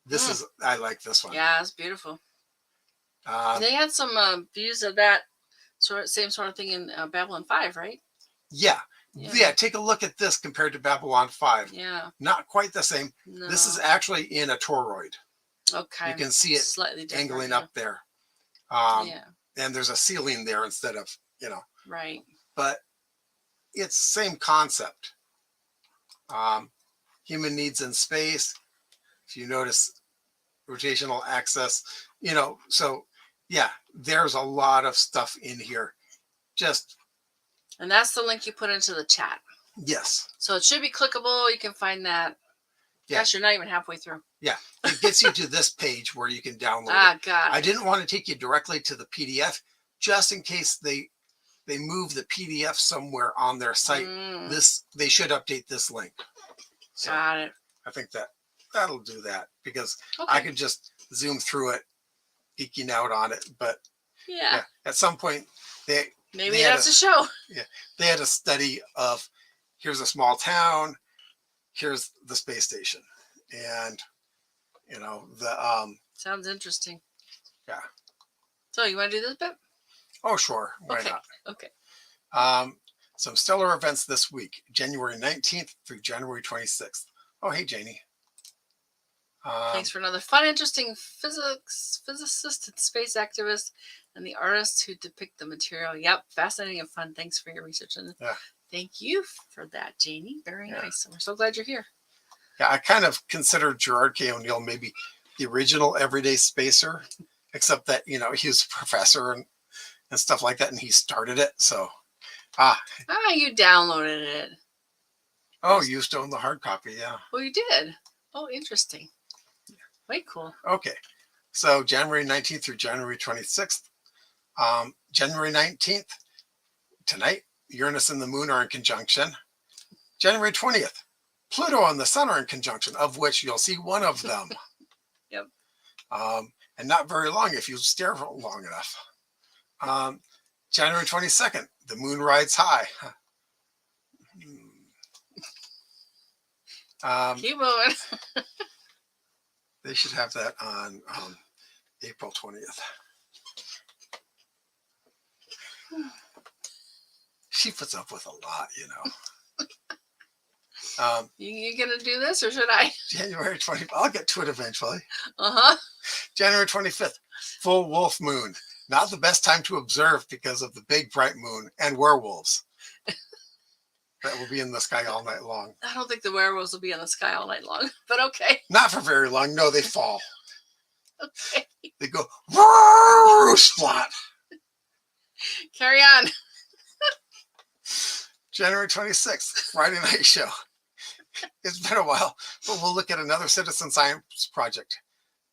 This is, I like this one. Yeah, it's beautiful. They had some views of that same sort of thing in Babylon 5, right? Yeah. Take a look at this compared to Babylon 5. Yeah. Not quite the same. No. This is actually in a toroid. Okay. You can see it slightly angling up there. Yeah. And there's a ceiling there instead of, Right. But it's same concept. Human needs in space. If you notice rotational axis, so yeah, there's a lot of stuff in here. And that's the link you put into the chat. Yes. So it should be clickable. You can find that. Yeah. Gosh, you're not even halfway through. Yeah. It gets you to this page where you can download it. God. I didn't want to take you directly to the PDF just in case they move the PDF somewhere on their site. They should update this link. So Got it. I think that'll do that because I could just zoom through it, geeking out on it. But yeah at some point maybe that's a show. Yeah, they had a study of here's a small town, here's the space station, and the sounds interesting. Yeah. So you want to do this bit? Oh sure, why not? Okay. Some stellar events this week, January 19th through January 26th. Oh hey Janie. Thanks for another fun, interesting physicist and space activist and the artists who depict the material. Yep, fascinating and fun. Thanks for your research. And thank you for that, Janie. Very nice. And we're so glad you're here. Yeah, I kind of consider Gerard K. O'Neill maybe the original everyday spacer, except that, he was a professor and stuff like that, and he started it. So, you downloaded it. Oh, you used to own the hard copy, yeah. Well, you did. Oh, interesting. Way cool. Okay. So January 19th through January 26th. January 19th, tonight, Uranus and the moon are in conjunction. January 20th, Pluto and the sun are in conjunction, of which you'll see one of them. Yep. And not very long if you stare for long enough. January 22nd, the moon rides high. Keep moving. They should have that on April 20th. She puts up with a lot, You gonna do this or should I? January 20th. I'll get to it eventually. Uh-huh. January 25th, full wolf moon. Not the best time to observe because of the big bright moon and werewolves. That will be in the sky all night long. I don't think the werewolves will be in the sky all night long, but okay. Not for very long. No, they fall. Okay. They go, woo, splat. Carry on. January 26th, Friday night show. It's been a while, but we'll look at another citizen science project.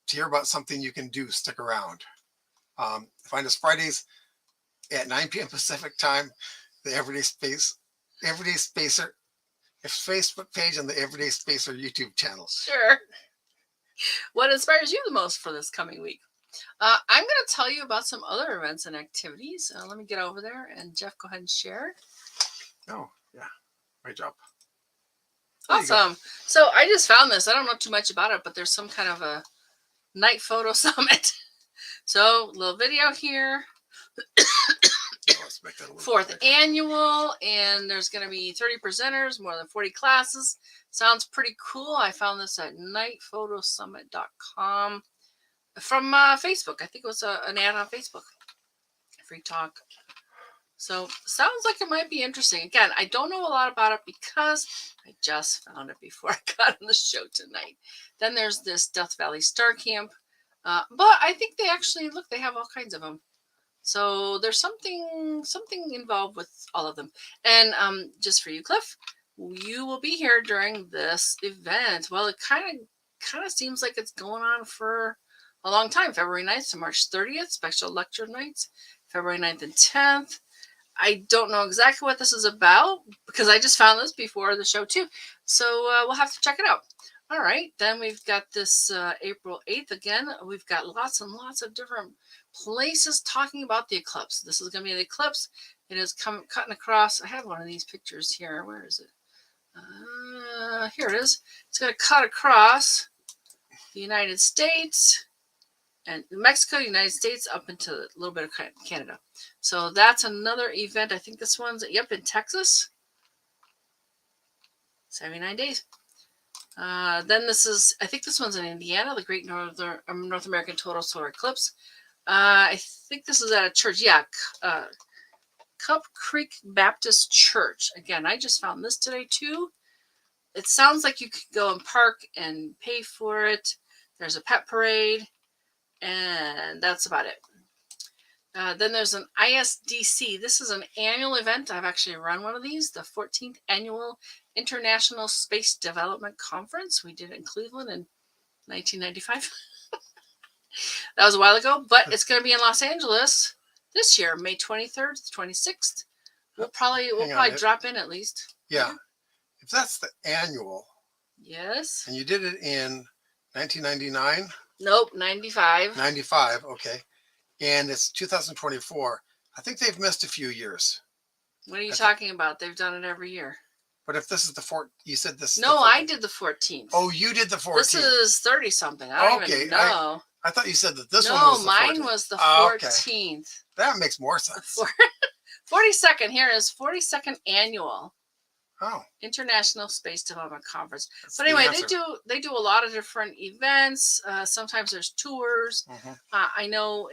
To hear about something you can do, stick around. Find us Fridays at 9 p.m. Pacific time, the Everyday Spacer Facebook page and the Everyday Spacer YouTube channel. Sure. What inspires you the most for this coming week? I'm going to tell you about some other events and activities. Let me get over there and Jeff, go ahead and share. Oh, yeah. Great job. Awesome. So I just found this. I don't know too much about it, but there's some kind of a night photo summit. So little video here. Let's make that a little Fourth annual, and there's going to be 30 presenters, more than 40 classes. Sounds pretty cool. I found this at nightphotosummit.com from Facebook. I think it was an ad on Facebook. Free talk. So sounds like it might be interesting. Again, I don't know a lot about it because I just found it before I got on the show tonight. Then there's this Death Valley Star Camp. But I think they actually, look, they have all kinds of them. So there's something involved with all of them. And just for you, Cliff, you will be here during this event. Well, it kind of seems like it's going on for a long time. February 9th to March 30th, special lecture nights, February 9th and 10th. I don't know exactly what this is about because I just found this before the show too. So we'll have to check it out. All right, then we've got this April 8th again. We've got lots and lots of different places talking about the eclipse. This is going to be the eclipse. It is cutting across. I have one of these pictures here. Where is it? Here it is. It's going to cut across the United States, and Mexico, United States, up into a little bit of Canada. So that's another event. I think this one's, yep, in Texas. 79 days. Then this is, I think this one's in Indiana, the Great North American Total Solar Eclipse. I think this is at a church. Yeah, Cup Creek Baptist Church. Again, I just found this today too. It sounds like you could go and park and pay for it. There's a pet parade, and that's about it. Then there's an ISDC. This is an annual event. I've actually run one of these, the 14th Annual International Space Development Conference. We did it in Cleveland in 1995. That was a while ago, but it's going to be in Los Angeles this year, May 23rd, 26th. We'll probably drop in at least. Yeah. If that's the annual. Yes. And you did it in 1999? Nope, 95. 95, okay. And it's 2024. I think they've missed a few years. What are you talking about? They've done it every year. But if this is the you said this. No, I did the 14th. Oh, you did the 14th. This is 30 something. I don't even know. I thought you said that this one was the 14th. No, mine was the 14th. Okay. That makes more sense. 42nd. Here is 42nd annual. Oh. International Space Development Conference. But anyway, they do a lot of different events. Sometimes there's tours. Mm-hmm. I know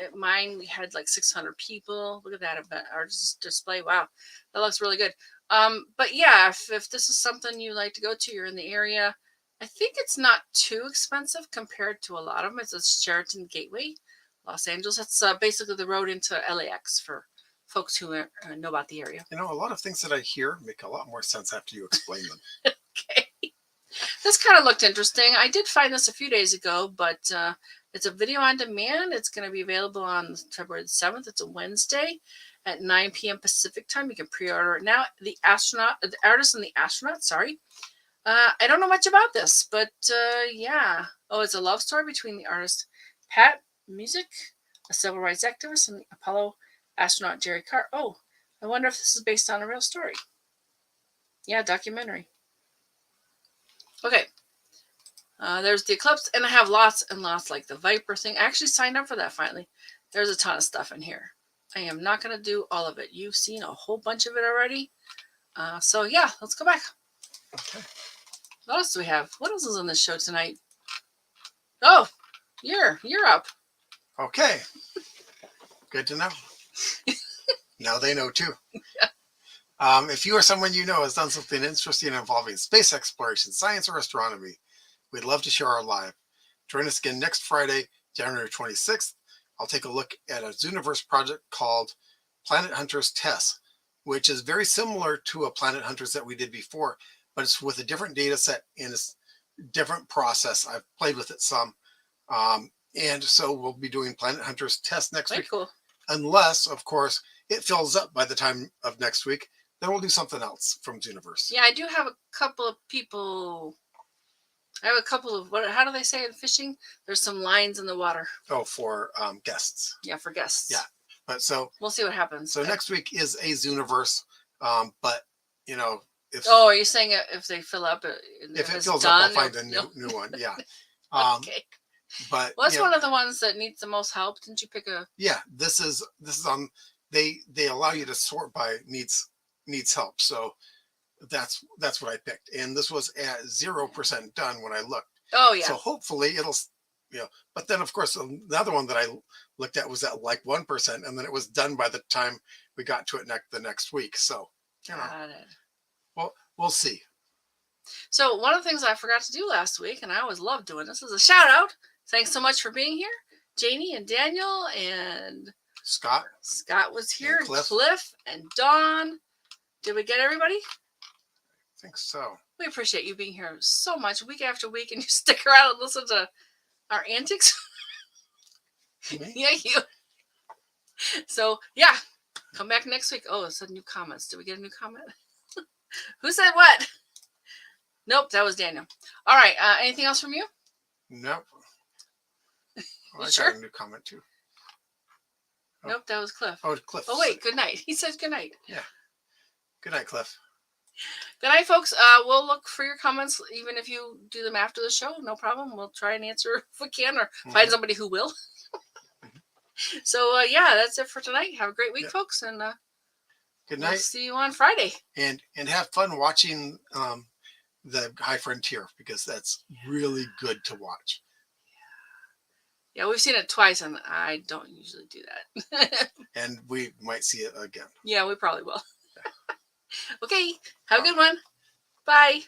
at mine we had like 600 people. Look at that event, our display. Wow, that looks really good. But yeah, if this is something you like to go to, you're in the area. I think it's not too expensive compared to a lot of them. It's a Sheraton Gateway, Los Angeles. It's basically the road into LAX for folks who know about the area. You know, a lot of things that I hear make a lot more sense after you explain them. Okay. This kind of looked interesting. I did find this a few days ago, but it's a video on demand. It's going to be available on February the 7th. It's a Wednesday at 9 p.m. Pacific time. You can pre-order it now. The artist and the astronaut, sorry. I don't know much about this, but yeah. Oh, it's a love story between the artist Pat Music, a civil rights activist, and the Apollo astronaut Jerry Carr. Oh, I wonder if this is based on a real story. Yeah, documentary. Okay. There's the eclipse, and I have lots and lots, like the Viper thing. I actually signed up for that finally. There's a ton of stuff in here. I am not going to do all of it. You've seen a whole bunch of it already. So yeah, let's go back. Okay. What else do we have? What else is on this show tonight? Oh, you're up. Okay. Good to know. Now they know too. If you or someone you know has done something interesting involving space exploration, science, or astronomy, we'd love to share our live. Join us again next Friday, January 26th. I'll take a look at a Zooniverse project called Planet Hunters Test, which is very similar to a Planet Hunters that we did before, but it's with a different data set and it's a different process. I've played with it some. And so we'll be doing Planet Hunters Test next week. Cool. Unless, of course, it fills up by the time of next week. Then we'll do something else from Zooniverse. Yeah, I do have a couple of people. I have a couple of, how do they say in fishing? There's some lines in the water. Oh, for guests. Yeah, for guests. Yeah. But so we'll see what happens. So next week is a Zooniverse. But, you know, if. Oh, are you saying if they fill up? If it fills up, I'll find a new one. Yeah. Okay. But what's one of the ones that needs the most help? Didn't you pick a? Yeah, this is on. They allow you to sort by needs help. So that's what I picked, and this was at 0% done when I looked. Oh yeah. So hopefully it'll, But then of course another one that I looked at was at like 1%, and then it was done by the time we got to it the next week. So got it. Well, we'll see. So one of the things I forgot to do last week, and I always love doing this, is a shout out. Thanks so much for being here, Janie and Daniel and Scott. Scott was here, and Cliff and Dawn. Did we get everybody? I think so. We appreciate you being here so much, week after week, and you stick around and listen to our antics. Yeah, you. So yeah, come back next week. Oh, it said new comments. Did we get a new comment? Who said what? Nope, that was Daniel. All right. Anything else from you? Nope. Oh, I sure? got a new comment too. Oh. Nope, that was Cliff. Oh, Cliff. Oh, wait. Good night. He says good night. Yeah. Good night, Cliff. Good night, folks. We'll look for your comments, even if you do them after the show. No problem. We'll try and answer if we can, or find somebody who will. So, yeah, that's it for tonight. Have a great week, folks, and good night. We'll see you on Friday. And have fun watching the High Frontier, because that's really good to watch. Yeah, we've seen it twice, and I don't usually do that. And we might see it again. Yeah, we probably will. Okay, have a good one. Bye.